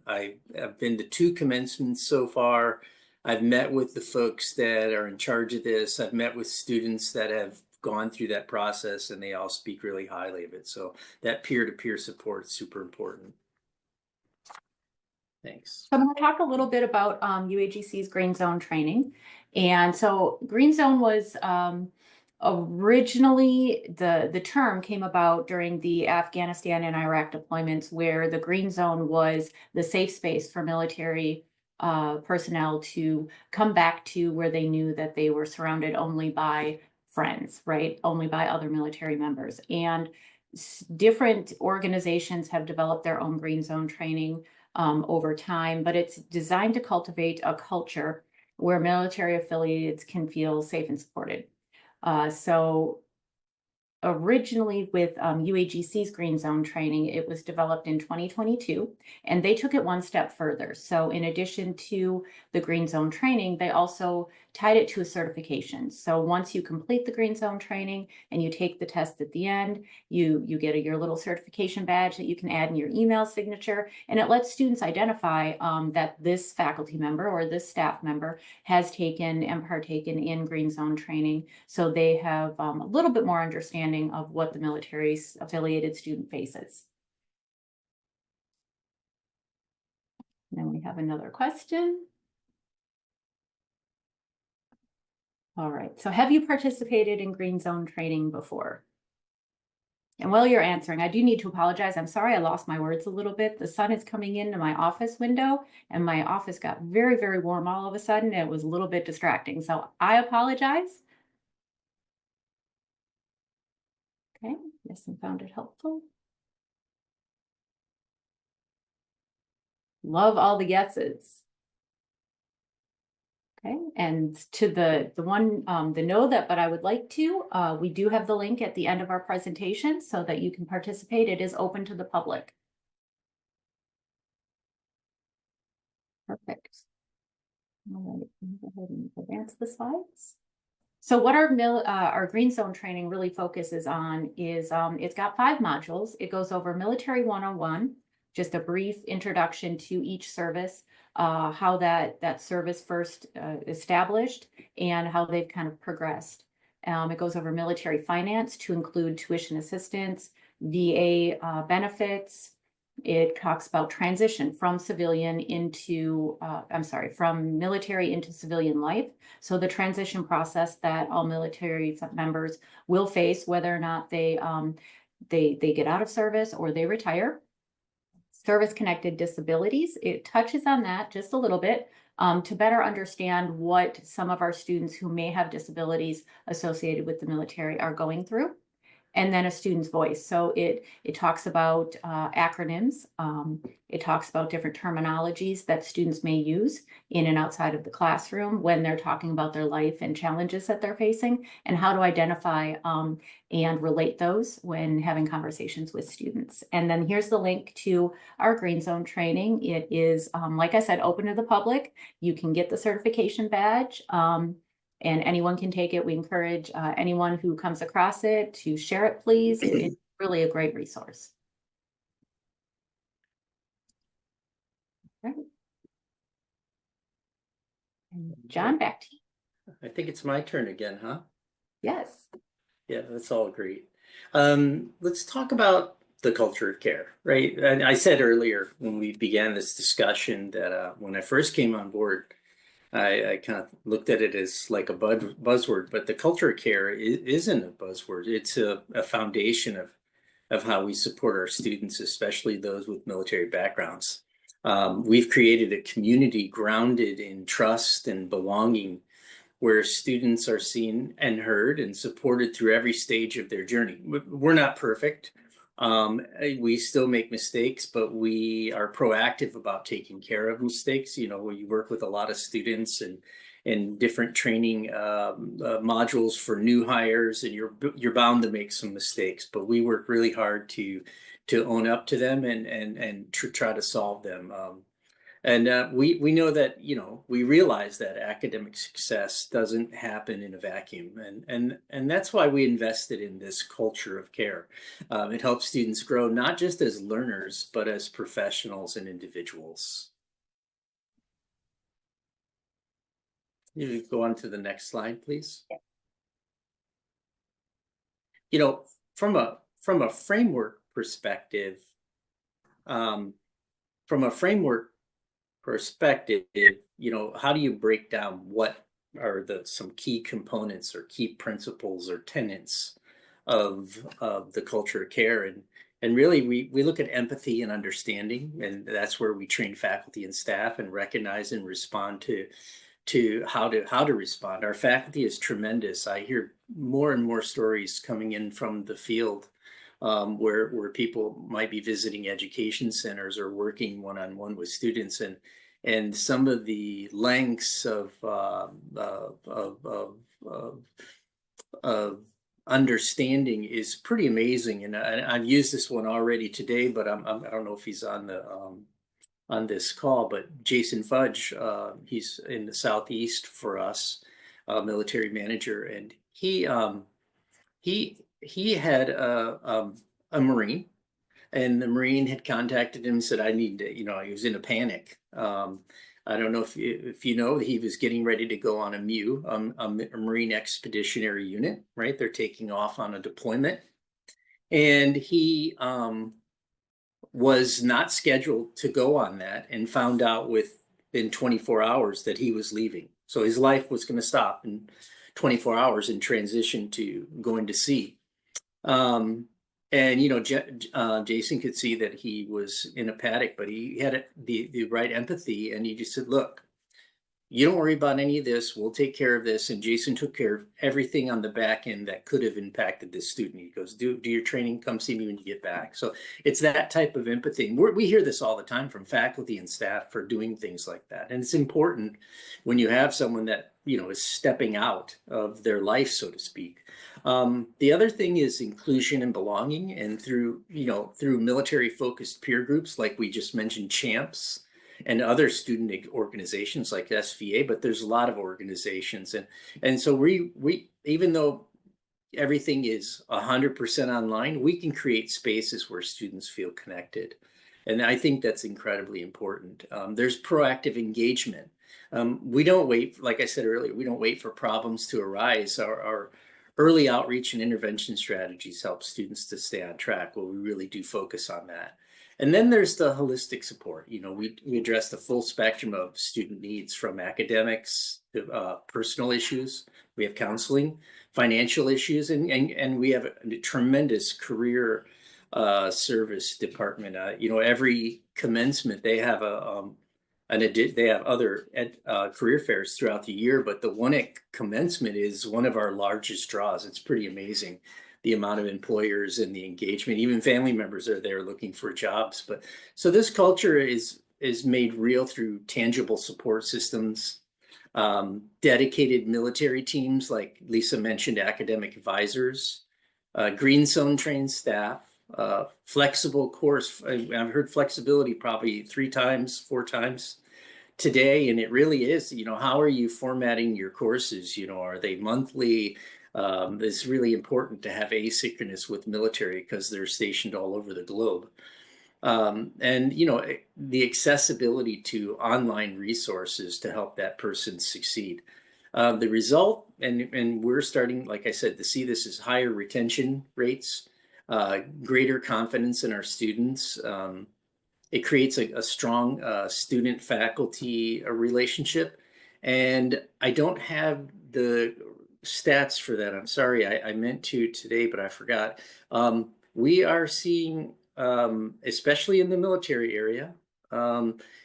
I have been to 2 commencements so far. I've met with the folks that are in charge of this. I've met with students that have gone through that process, and they all speak really highly of it. So that peer-to-peer support is super important. Thanks. So I'm going to talk a little bit about UAGC's Green Zone training. And so Green Zone was originally, the term came about during the Afghanistan and Iraq deployments, where the Green Zone was the safe space for military personnel to come back to, where they knew that they were surrounded only by friends, right? Only by other military members. And different organizations have developed their own Green Zone training over time, but it's designed to cultivate a culture where military affiliates can feel safe and supported. So originally with UAGC's Green Zone training, it was developed in 2022, and they took it one step further. So in addition to the Green Zone training, they also tied it to a certification. So once you complete the Green Zone training and you take the test at the end, you get your little certification badge that you can add in your email signature, and it lets students identify that this faculty member or this staff member has taken and partaken in Green Zone training, so they have a little bit more understanding of what the military affiliated student faces. And then we have another question. All right, so have you participated in Green Zone training before? And while you're answering, I do need to apologize. I'm sorry I lost my words a little bit. The sun is coming into my office window, and my office got very, very warm all of a sudden. It was a little bit distracting, so I apologize. Okay, yes, I found it helpful. Love all the yeses. Okay, and to the no that, but I would like to, we do have the link at the end of our presentation so that you can participate. It is open to the public. Perfect. All right, go ahead and advance the slides. So what our Green Zone training really focuses on is it's got 5 modules. It goes over Military 101, just a brief introduction to each service, how that service first established and how they've kind of progressed. It goes over military finance to include tuition assistance, VA benefits. It talks about transition from civilian into, from military into civilian life. So the transition process that all military members will face, whether or not they get out of service or they retire. Service-connected disabilities, it touches on that just a little bit to better understand what some of our students who may have disabilities associated with the military are going through. And then a student's voice. So it talks about acronyms. It talks about different terminologies that students may use in and outside of the classroom when they're talking about their life and challenges that they're facing, and how to identify and relate those when having conversations with students. And then here's the link to our Green Zone training. It is, like I said, open to the public. You can get the certification badge. And anyone can take it. We encourage anyone who comes across it to share it, please. It's really a great resource. Right. And John, back to you. I think it's my turn again, huh? Yes. Yeah, that's all great. Let's talk about the culture of care, right? And I said earlier when we began this discussion that when I first came on board, I kind of looked at it as like a buzzword, but the culture of care isn't a buzzword. It's a foundation of how we support our students, especially those with military backgrounds. We've created a community grounded in trust and belonging, where students are seen and heard and supported through every stage of their journey. We're not perfect. We still make mistakes, but we are proactive about taking care of mistakes. You know, we work with a lot of students and different training modules for new hires, and you're bound to make some mistakes, but we work really hard to own up to them and try to solve them. We know that, you know, we realize that academic success doesn't happen in a vacuum. And that's why we invested in this culture of care. It helps students grow, not just as learners, but as professionals and individuals. You go on to the next slide, please. Yeah. You know, from a framework perspective, you know, how do you break down what are some key components or key principles or tenets of the culture of care? And really, we look at empathy and understanding, and that's where we train faculty and staff and recognize and respond to how to respond. Our faculty is tremendous. I hear more and more stories coming in from the field where people might be visiting education centers or working one-on-one with students, and some of the lengths of understanding is pretty amazing. And I've used this one already today, but I don't know if he's on this call. But Jason Fudge, he's in the Southeast for us, military manager, and he had a Marine, and the Marine had contacted him and said, I need to, you know, he was in a panic. I don't know if you know, he was getting ready to go on a MEU, a Marine Expeditionary Unit, right? They're taking off on a deployment. And he was not scheduled to go on that, and found out within 24 hours that he was leaving. So his life was going to stop in 24 hours and transition to going to sea. And, you know, Jason could see that he was in a panic, but he had the right empathy. And he just said, look, you don't worry about any of this. We'll take care of this. And Jason took care of everything on the back end that could have impacted this student. He goes, do your training, come see me when you get back. So it's that type of empathy. And we hear this all the time from faculty and staff for doing things like that. And it's important when you have someone that, you know, is stepping out of their life, so to speak. The other thing is inclusion and belonging, and through military focused peer groups, like we just mentioned, CHAMPS and other student organizations like SVA, but there's a lot of organizations. And so we even though everything is 100% online, we can create spaces where students feel connected. And I think that's incredibly important. There's proactive engagement. We don't wait, like I said earlier, we don't wait for problems to arise. Our early outreach and intervention strategies help students to stay on track. Well, we really do focus on that. And then there's the holistic support. You know, we address the full spectrum of student needs, from academics to personal issues. We have counseling, financial issues, and we have a tremendous career service department. You know, every commencement they have they have other career fairs throughout the year, but the one at commencement is one of our largest draws. It's pretty amazing, the amount of employers and the engagement. Even family members are there looking for jobs. But so this culture is made real through tangible support systems, dedicated military teams, like Lisa mentioned, academic advisors, green zone trained staff, flexible course. I've heard flexibility probably 3 times, 4 times today, and it really is, you know, how are you formatting your courses? You know, are they monthly? It's really important to have asynchronous with military because they're stationed all over the globe. And, you know, the accessibility to online resources to help that person succeed. The result, and we're starting, like I said, to see this as higher retention rates, greater confidence in our students. It creates a strong student-faculty relationship. And I don't have the stats for that. I'm sorry, I meant to today, but I forgot. We are seeing, especially in the military area,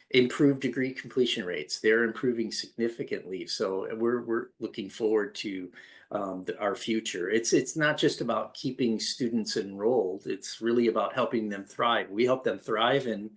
improved degree completion rates. They're improving significantly. So we're looking forward to our future. It's not just about keeping students enrolled. It's really about helping them thrive. We help them thrive, and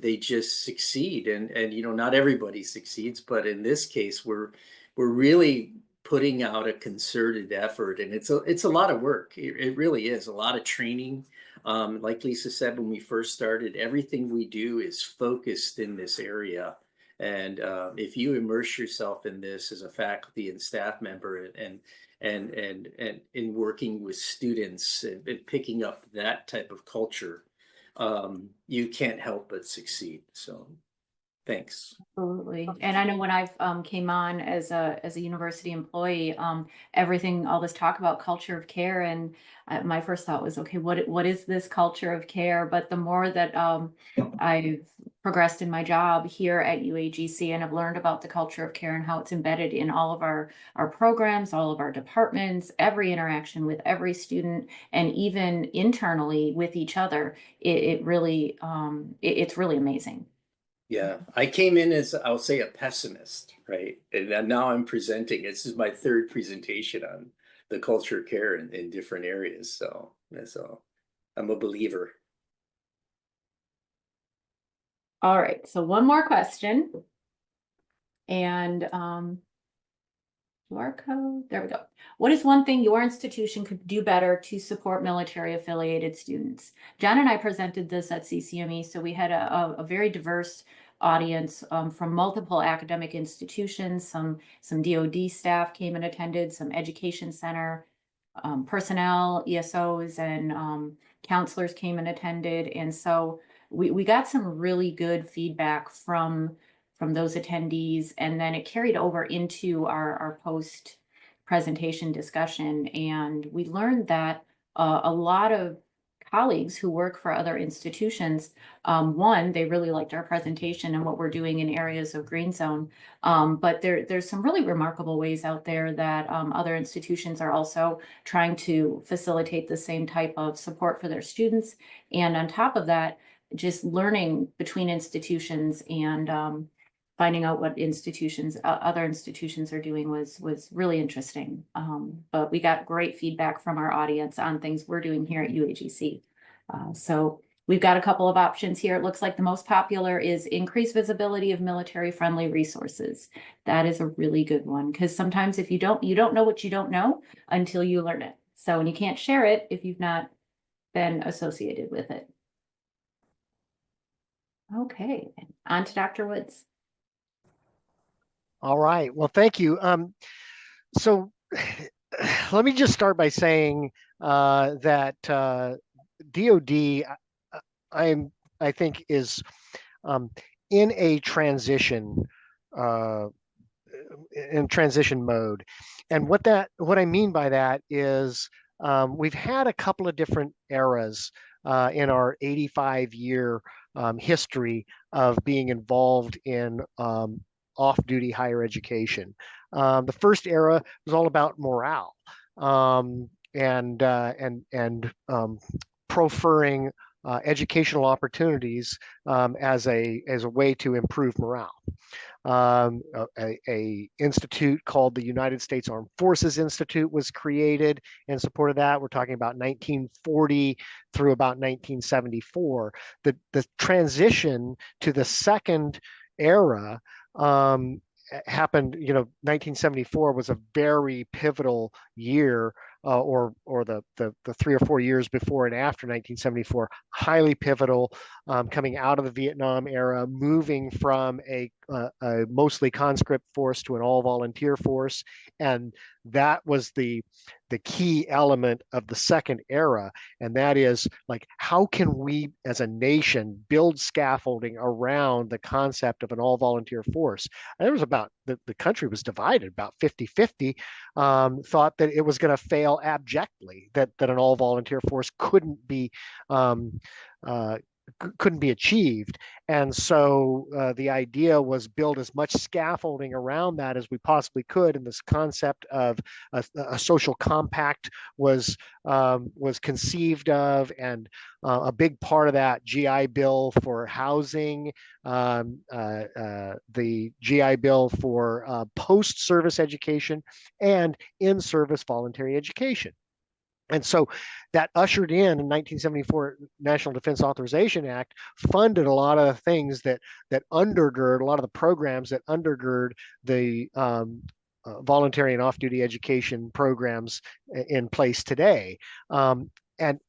they just succeed. And you know, not everybody succeeds, but in this case, we're really putting out a concerted effort, and it's a lot of work. It really is a lot of training. Like Lisa said, when we first started, everything we do is focused in this area. And if you immerse yourself in this as a faculty and staff member, and in working with students and picking up that type of culture, you can't help but succeed. So thanks. Absolutely. And I know when I've came on as a university employee, everything, all this talk about culture of care, and my first thought was, okay, what is this culture of care? But the more that I've progressed in my job here at UAGC, and I've learned about the culture of care and how it's embedded in all of our programs, all of our departments, every interaction with every student, and even internally with each other, it's really amazing. Yeah, I came in as, I'll say, a pessimist, right? And now I'm presenting. This is my 3rd presentation on the culture of care in different areas. So I'm a believer. All right, so one more question. And QR code, there we go. What is one thing your institution could do better to support military affiliated students? John and I presented this at CCME, so we had a very diverse audience from multiple academic institutions. Some DoD staff came and attended, some education center personnel, ESOs, and counselors came and attended. And so we got some really good feedback from those attendees, and then it carried over into our post presentation discussion. And we learned that a lot of colleagues who work for other institutions, one, they really liked our presentation and what we're doing in areas of green zone. But there's some really remarkable ways out there that other institutions are also trying to facilitate the same type of support for their students. And on top of that, just learning between institutions and finding out what other institutions are doing was really interesting. But we got great feedback from our audience on things we're doing here at UAGC. So we've got a couple of options here. It looks like the most popular is increased visibility of military-friendly resources. That is a really good one, because sometimes if you don't know what you don't know until you learn it. So, and you can't share it if you've not been associated with it. Okay, on to Dr. Woods. All right. Well, thank you. So let me just start by saying that DoD, I think, is in a transition uh, in transition mode, and what I mean by that is we've had a couple of different eras in our 85-year history of being involved in off-duty higher education. The first era was all about morale and proffering educational opportunities as a way to improve morale. A institute called the United States Armed Forces Institute was created in support of that. We're talking about 1940 through about 1974. The transition to the second era happened, 1974 was a very pivotal year, or the 3 or 4 years before and after 1974, highly pivotal, coming out of the Vietnam era, moving from a mostly conscript force to an all volunteer force. And that was the key element of the second era. And that is, like, how can we as a nation build scaffolding around the concept of an all volunteer force? And there was about, the country was divided about 50-50, thought that it was going to fail abjectly, that an all volunteer force couldn't be achieved. And so the idea was build as much scaffolding around that as we possibly could. And this concept of a social compact was conceived of, and a big part of that GI Bill for housing, the GI Bill for post-service education, and in-service voluntary education. And so that ushered in 1974 National Defense Authorization Act, funded a lot of the things that undergird, a lot of the programs that undergird the voluntary and off-duty education programs in place today. And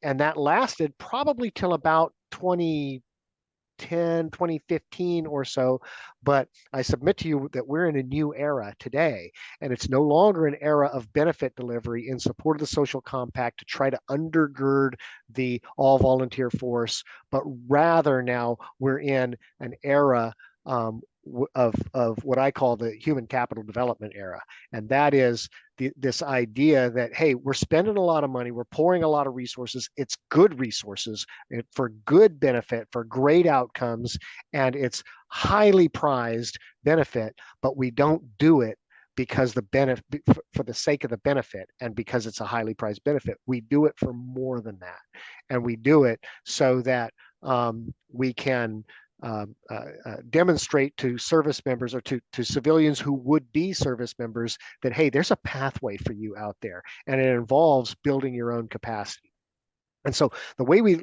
that lasted probably till about 2015 or so. But I submit to you that we're in a new era today, and it's no longer an era of benefit delivery in support of the social compact to try to undergird the all volunteer force, but rather now we're in an era of what I call the human capital development era. And that is this idea that, hey, we're spending a lot of money, we're pouring a lot of resources, it's good resources for good benefit, for great outcomes, and it's highly prized benefit, but we don't do it because the benefit, for the sake of the benefit, and because it's a highly prized benefit. We do it for more than that, and we do it so that we can demonstrate to service members, or to civilians who would be service members, that, hey, there's a pathway for you out there, and it involves building your own capacity. And so the way we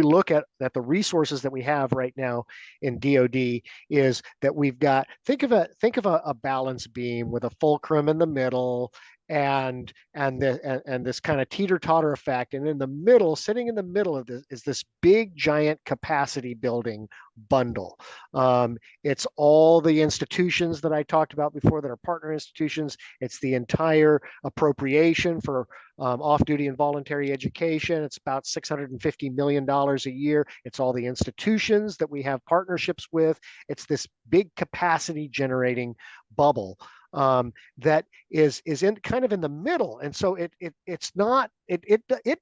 look at the resources that we have right now in DoD is that we've got, think of a balance beam with a fulcrum in the middle, and this kind of teeter-totter effect, and in the middle, sitting in the middle of this, is this big giant capacity building bundle. It's all the institutions that I talked about before that are partner institutions. It's the entire appropriation for off-duty and voluntary education. It's about $650 million a year. It's all the institutions that we have partnerships with. It's this big capacity generating bubble that is in kind of in the middle. And so it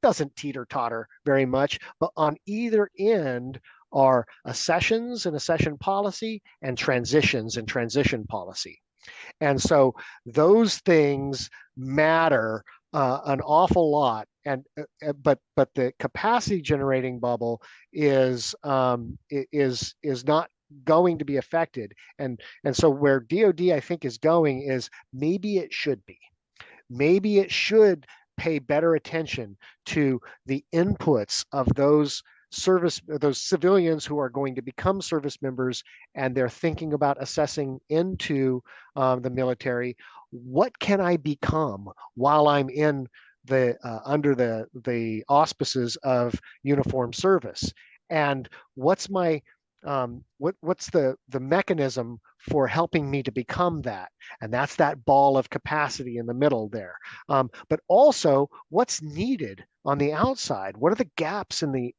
doesn't teeter-totter very much, but on either end are accessions and accession policy, and transitions and transition policy. And so those things matter an awful lot. And but the capacity generating bubble is not going to be affected. And so where DoD, I think, is going is, maybe it should be. Maybe it should pay better attention to the inputs of those civilians who are going to become service members, and they're thinking about assessing into the military. What can I become while I'm in the under the auspices of uniform service? And what's my what's the mechanism for helping me to become that? And that's that ball of capacity in the middle there. But also, what's needed on the outside? What are the gaps in the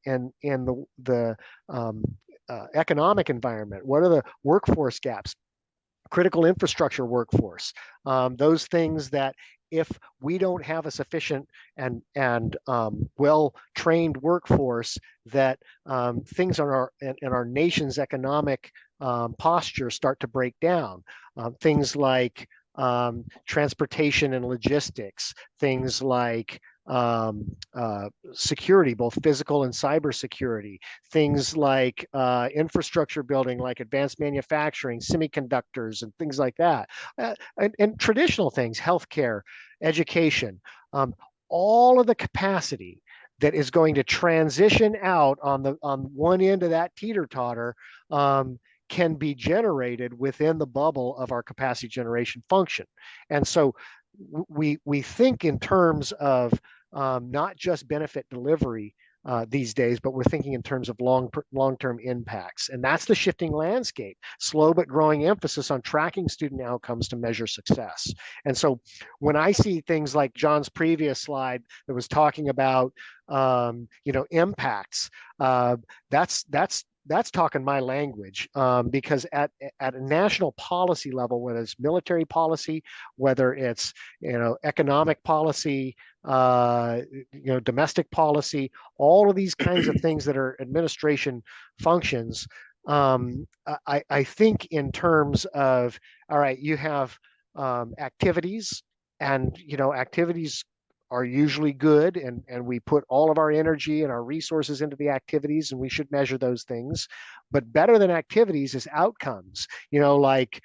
economic environment? What are the workforce gaps? Critical infrastructure workforce, those things that if we don't have a sufficient and well-trained workforce, that things in our nation's economic posture start to break down. Things like transportation and logistics, things like security, both physical and cyber security, things like infrastructure building, like advanced manufacturing, semiconductors, and things like that, and traditional things, healthcare, education, all of the capacity that is going to transition out on one end of that teeter-totter can be generated within the bubble of our capacity generation function. And so we think in terms of not just benefit delivery these days, but we're thinking in terms of long-term impacts. And that's the shifting landscape, slow but growing emphasis on tracking student outcomes to measure success. And so when I see things like John's previous slide that was talking about impacts, that's talking my language, because at a national policy level, whether it's military policy, whether it's economic policy, domestic policy, all of these kinds of things that are administration functions, I think in terms of, all right, you have activities, and activities are usually good, and we put all of our energy and our resources into the activities, and we should measure those things. But better than activities is outcomes, like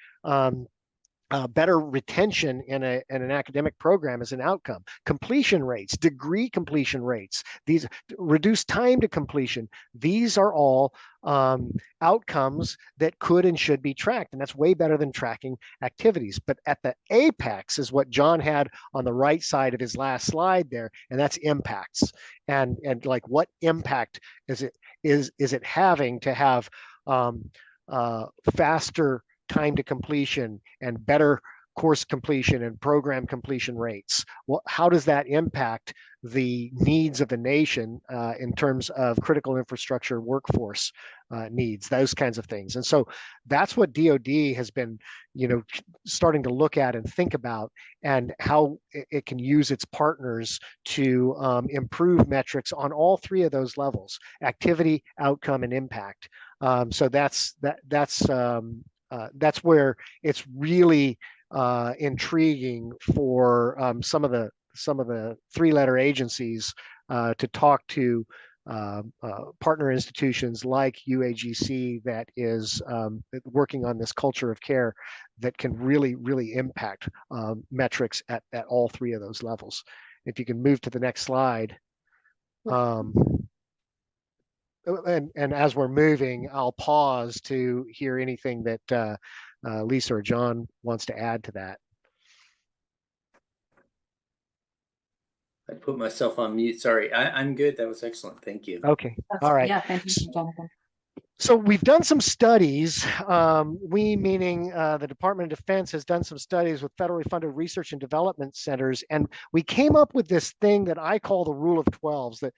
better retention in an academic program is an outcome. Completion rates, degree completion rates, these reduced time to completion, these are all outcomes that could and should be tracked. And that's way better than tracking activities. But at the apex is what John had on the right side of his last slide there, and that's impacts. And like, what impact is it having to have faster time to completion and better course completion and program completion rates? Well, how does that impact the needs of the nation in terms of critical infrastructure workforce needs, those kinds of things? And so that's what DoD has been, starting to look at and think about, and how it can use its partners to improve metrics on all three of those levels: activity, outcome, and impact. So that's where it's really intriguing for some of the three-letter agencies to talk to partner institutions like UAGC that is working on this culture of care that can really, really impact metrics at all three of those levels. If you can move to the next slide. And as we're moving, I'll pause to hear anything that Lisa or John wants to add to that. I put myself on mute. Sorry, I'm good. That was excellent. Thank you. Okay. All right. Yeah, thank you, Jonathan. So we've done some studies, we meaning the Department of Defense has done some studies with federally funded research and development centers, and we came up with this thing that I call the rule of 12s, that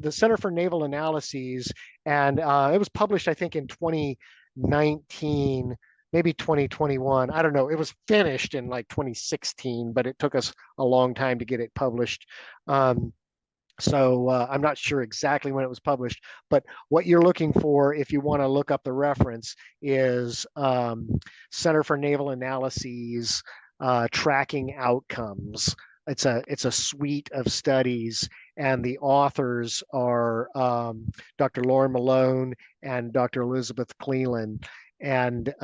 the Center for Naval Analyses, and it was published, I think, in 2019, maybe 2021. I don't know. It was finished in like 2016, but it took us a long time to get it published. So I'm not sure exactly when it was published, but what you're looking for, if you want to look up the reference, is Center for Naval Analyses tracking outcomes. It's a suite of studies, and the authors are Dr. Lauren Malone and Dr. Elizabeth Cleland, and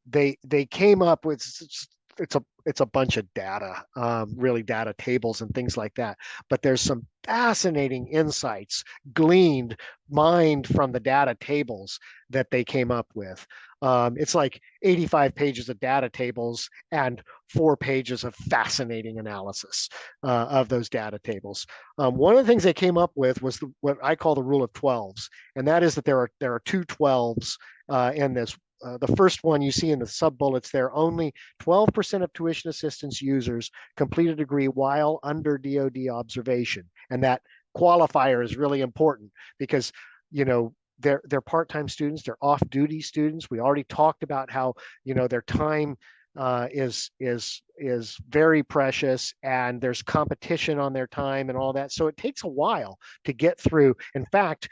they came up with, it's a bunch of data, really data tables and things like that. But there's some fascinating insights mined from the data tables that they came up with. It's like 85 pages of data tables and 4 pages of fascinating analysis of those data tables. One of the things they came up with was what I call the rule of 12s, and that is that there are two 12s in this. The first one you see in the sub bullets there, only 12% of tuition assistance users complete a degree while under DoD observation. And that qualifier is really important because, you know, they're part-time students, they're off-duty students. We already talked about how, you know, their time is very precious, and there's competition on their time and all that. So it takes a while to get through. In fact,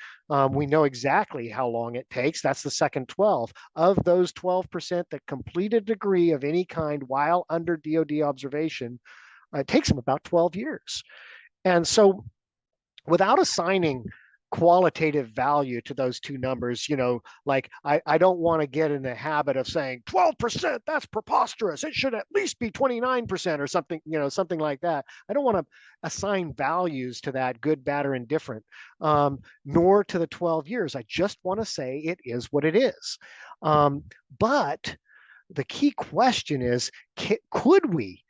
we know exactly how long it takes. That's the second 12. Of those 12% that complete a degree of any kind while under DoD observation, it takes them about 12 years. And so without assigning qualitative value to those two numbers, you know, like I don't want to get in the habit of saying 12%, that's preposterous. It should at least be 29% or something, you know, something like that. I don't want to assign values to that, good, bad, or indifferent, nor to the 12 years. I just want to say it is what it is. But the key question is, could we,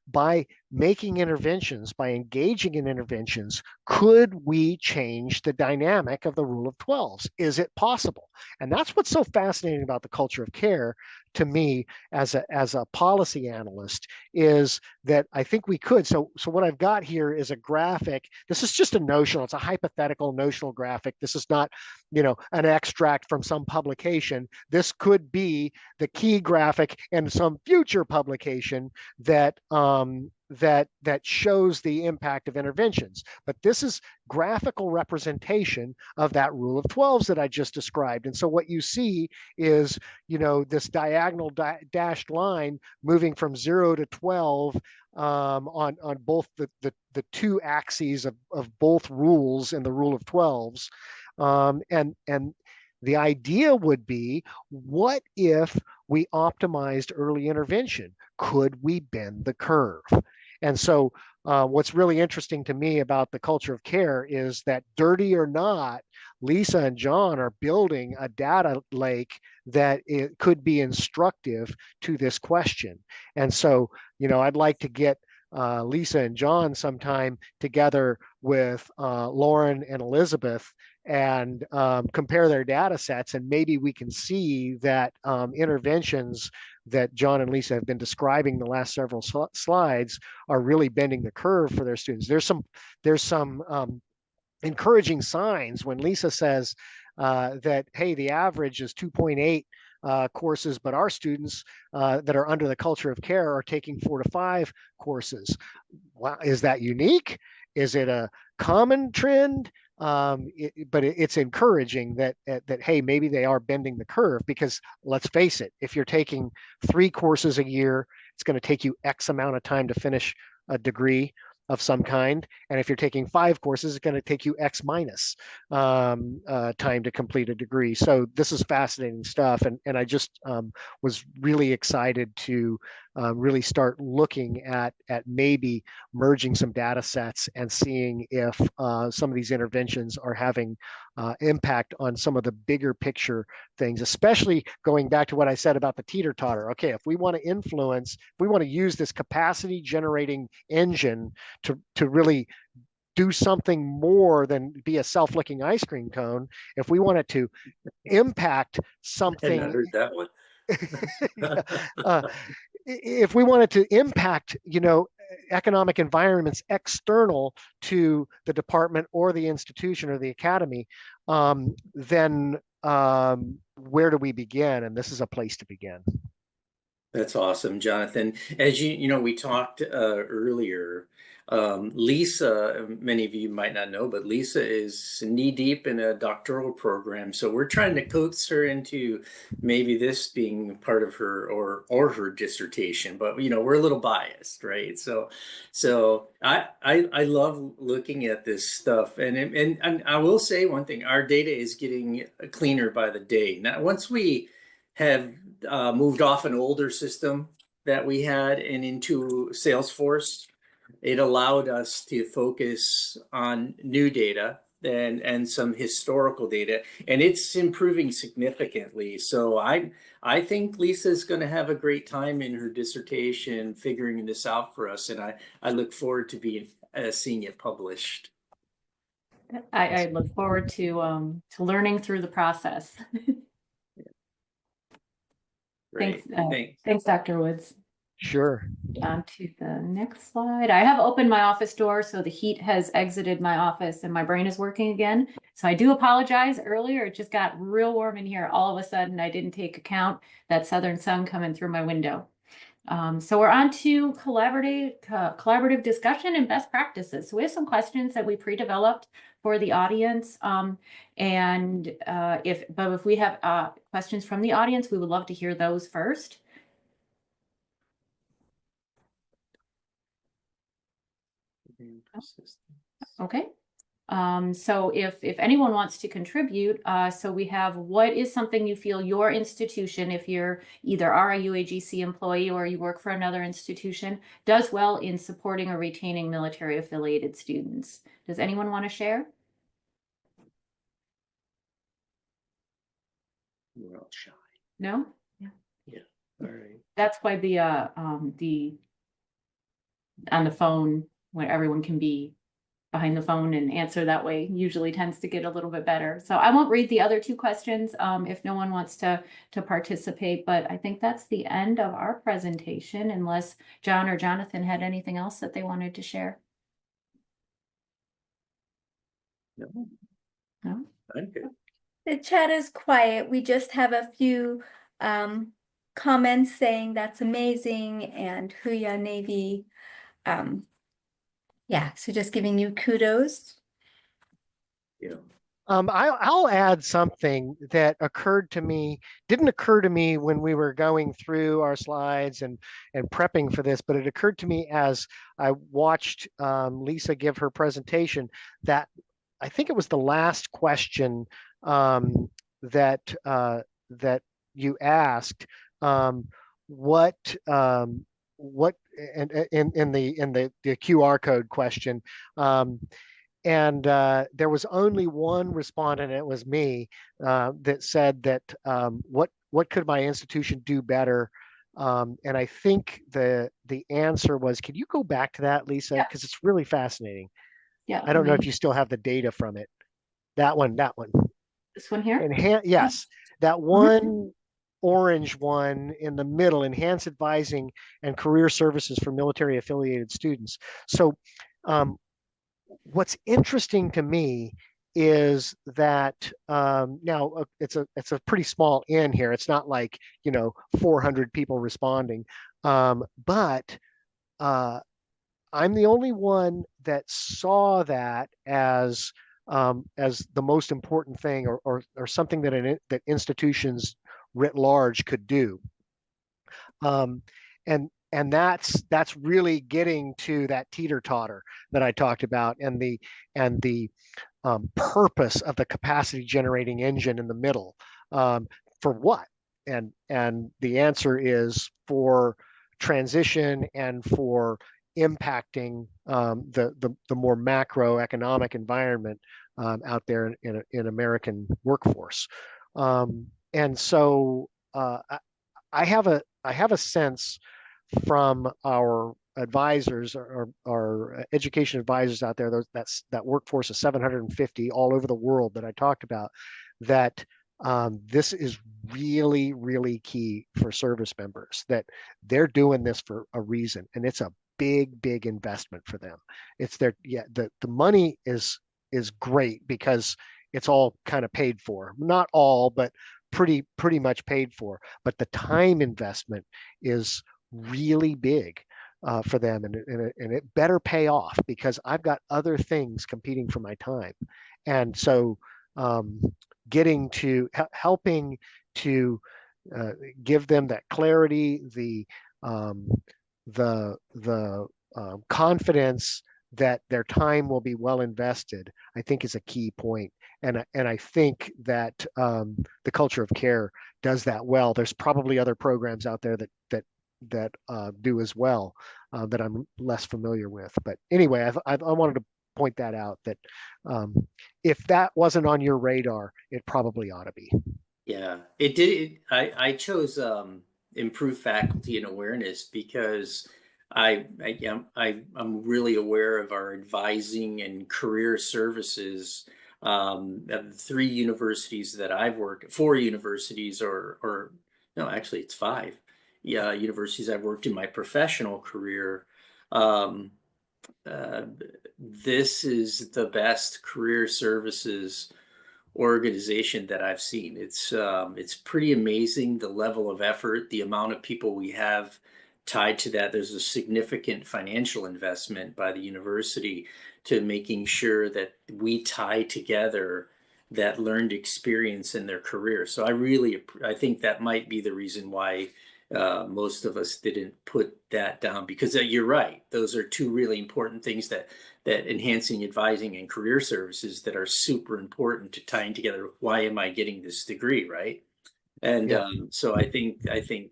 by making interventions, by engaging in interventions, could we change the dynamic of the rule of 12s? Is it possible? And that's what's so fascinating about the culture of care to me as a policy analyst, is that I think we could. So what I've got here is a graphic. This is just a notional, it's a hypothetical notional graphic. This is not, you know, an extract from some publication. This could be the key graphic in some future publication that that shows the impact of interventions. But this is graphical representation of that rule of 12s that I just described. And so what you see is, you know, this diagonal dashed line moving from 0 to 12 on both the two axes of both rules in the rule of 12s. And the idea would be, what if we optimized early intervention? Could we bend the curve? And so what's really interesting to me about the culture of care is that, dirty or not, Lisa and John are building a data lake that it could be instructive to this question. And so, you know, I'd like to get Lisa and John sometime together with Lauren and Elizabeth and compare their data sets, and maybe we can see that interventions that John and Lisa have been describing the last several slides are really bending the curve for their students. There's some encouraging signs when Lisa says that, hey, the average is 2.8 courses, but our students that are under the culture of care are taking 4 to 5 courses. Wow, is that unique? Is it a common trend? But it's encouraging that hey, maybe they are bending the curve, because let's face it, if you're taking 3 courses a year, it's going to take you X amount of time to finish a degree of some kind. And if you're taking 5 courses, it's going to take you X minus time to complete a degree. So this is fascinating stuff. And I just was really excited to really start looking at maybe merging some data sets and seeing if some of these interventions are having impact on some of the bigger picture things, especially going back to what I said about the teeter-totter. Okay, if we want to influence, if we want to use this capacity generating engine to really do something more than be a self-licking ice cream cone, if we want it to impact something. I heard that one. If we wanted to impact, you know, economic environments external to the department or the institution or the academy, then where do we begin? And this is a place to begin. That's awesome, Jonathan. As you know, we talked earlier. Lisa, many of you might not know, but Lisa is knee deep in a doctoral program. So we're trying to coax her into maybe this being part of her or her dissertation. But you know, we're a little biased, right? So I love looking at this stuff, and I will say one thing: our data is getting cleaner by the day. Now, once we have moved off an older system that we had and into Salesforce, it allowed us to focus on new data and some historical data, and it's improving significantly. So I think Lisa's going to have a great time in her dissertation figuring this out for us, and I look forward to being seeing it published. I look forward to learning through the process. Great. Thanks, Dr. Woods. Sure. On to the next slide. I have opened my office door, so the heat has exited my office and my brain is working again. So I do apologize. Earlier, it just got real warm in here. All of a sudden, I didn't take account that southern sun coming through my window. So we're on to collaborative discussion and best practices. So we have some questions that we pre-developed for the audience. If we have questions from the audience, we would love to hear those first. Okay. So if anyone wants to contribute, so we have, what is something you feel your institution, if you're either are a UAGC employee or you work for another institution, does well in supporting or retaining military affiliated students? Does anyone want to share? We're all shy. No? Yeah. All right. That's why the on the phone, where everyone can be behind the phone and answer that way, usually tends to get a little bit better. So I won't read the other two questions if no one wants to participate, but I think that's the end of our presentation, unless John or Jonathan had anything else that they wanted to share. No. No? I'm good. The chat is quiet. We just have a few comments saying that's amazing and Huya Navy. Yeah, so just giving you kudos. Yeah. I'll add something that didn't occur to me when we were going through our slides and prepping for this, but it occurred to me as I watched Lisa give her presentation, that I think it was the last question that you asked, what and in the QR code question, and there was only one respondent, and it was me, that said that what could my institution do better? And I think the answer was, can you go back to that, Lisa? Yeah. Because it's really fascinating. Yeah. I don't know if you still have the data from it. That one. This one here? Yes, that one orange one in the middle, enhance advising and career services for military affiliated students. So what's interesting to me is that now it's a pretty small N here. It's not like 400 people responding, but I'm the only one that saw that as the most important thing, or something that institutions writ large could do. And that's really getting to that teeter-totter that I talked about, and the purpose of the capacity generating engine in the middle. For what? And the answer is for transition and for impacting the more macroeconomic environment out there in American workforce. And so I have a sense from our advisors, our education advisors out there, that workforce of 750 all over the world that I talked about, that this is really, really key for service members, that they're doing this for a reason, and it's a big investment for them. It's the money is great because it's all kind of paid for, not all, but pretty much paid for, but the time investment is really big for them, and it better pay off, because I've got other things competing for my time. And so getting to helping to give them that clarity, the confidence that their time will be well invested, I think is a key point. And I think that the culture of care does that well. There's probably other programs out there that do as well, that I'm less familiar with. But anyway, I wanted to point that out, that if that wasn't on your radar, it probably ought to be. Yeah, it did. I chose improved faculty and awareness because I'm really aware of our advising and career services. At the 3 universities that I've worked, 4 universities, or no, actually it's 5. Yeah, universities I've worked in my professional career. Um, uh, this is the best career services organization that I've seen. It's pretty amazing, the level of effort, the amount of people we have tied to that. There's a significant financial investment by the university to making sure that we tie together that learned experience in their career. So I think that might be the reason why most of us didn't put that down, because you're right. Those are 2 really important things, that enhancing advising and career services, that are super important to tying together. Why am I getting this degree, right? And Yeah. so I think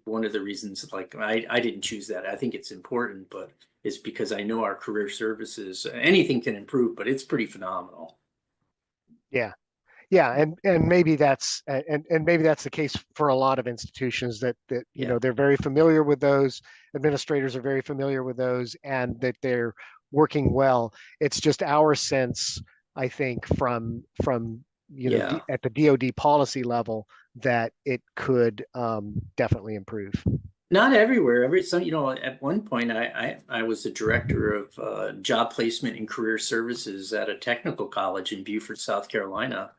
one of the reasons, like, I didn't choose that. I think it's important, but it's because I know our career services, anything can improve, but it's pretty phenomenal. Yeah. Yeah, and maybe that's maybe that's the case for a lot of institutions, that you know, they're very familiar with those, administrators are very familiar with those, and that they're working well. It's just our sense, I think, from you know, Yeah. at the DoD policy level, that it could definitely improve. Not everywhere. At one point, I was the director of job placement and career services at a technical college in Beaufort, South Carolina.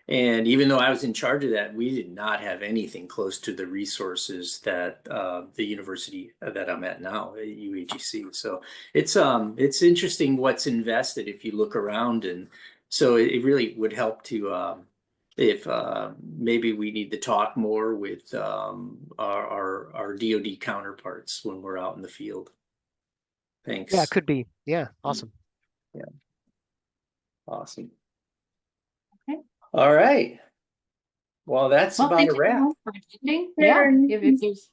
And even though I was in charge of that, we did not have anything close to the resources that the university that I'm at now, at UAGC. So it's interesting what's invested if you look around, and so it really would help to if maybe we need to talk more with our DoD counterparts when we're out in the field. Thanks. Yeah, it could be. Yeah, awesome. Yeah, awesome. Okay. All right. Well, that's Well, about thank a you wrap. all for attending. Yeah, if there's,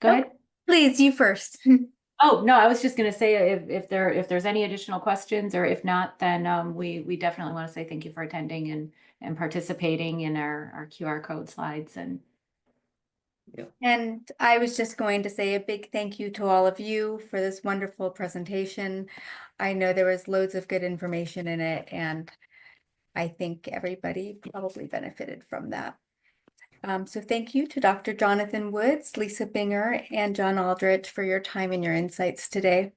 go ahead. Please, you first. Oh, no, I was just gonna say, if there's any additional questions, or if not, then we definitely want to say thank you for attending and participating in our QR code slides. And And I was just going to say a big thank you to all of you for this wonderful presentation. I know there was loads of good information in it, and I think everybody probably benefited from that. So thank you to Dr. Jonathan Woods, Lisa Binger, and John Aldrich for your time and your insights today.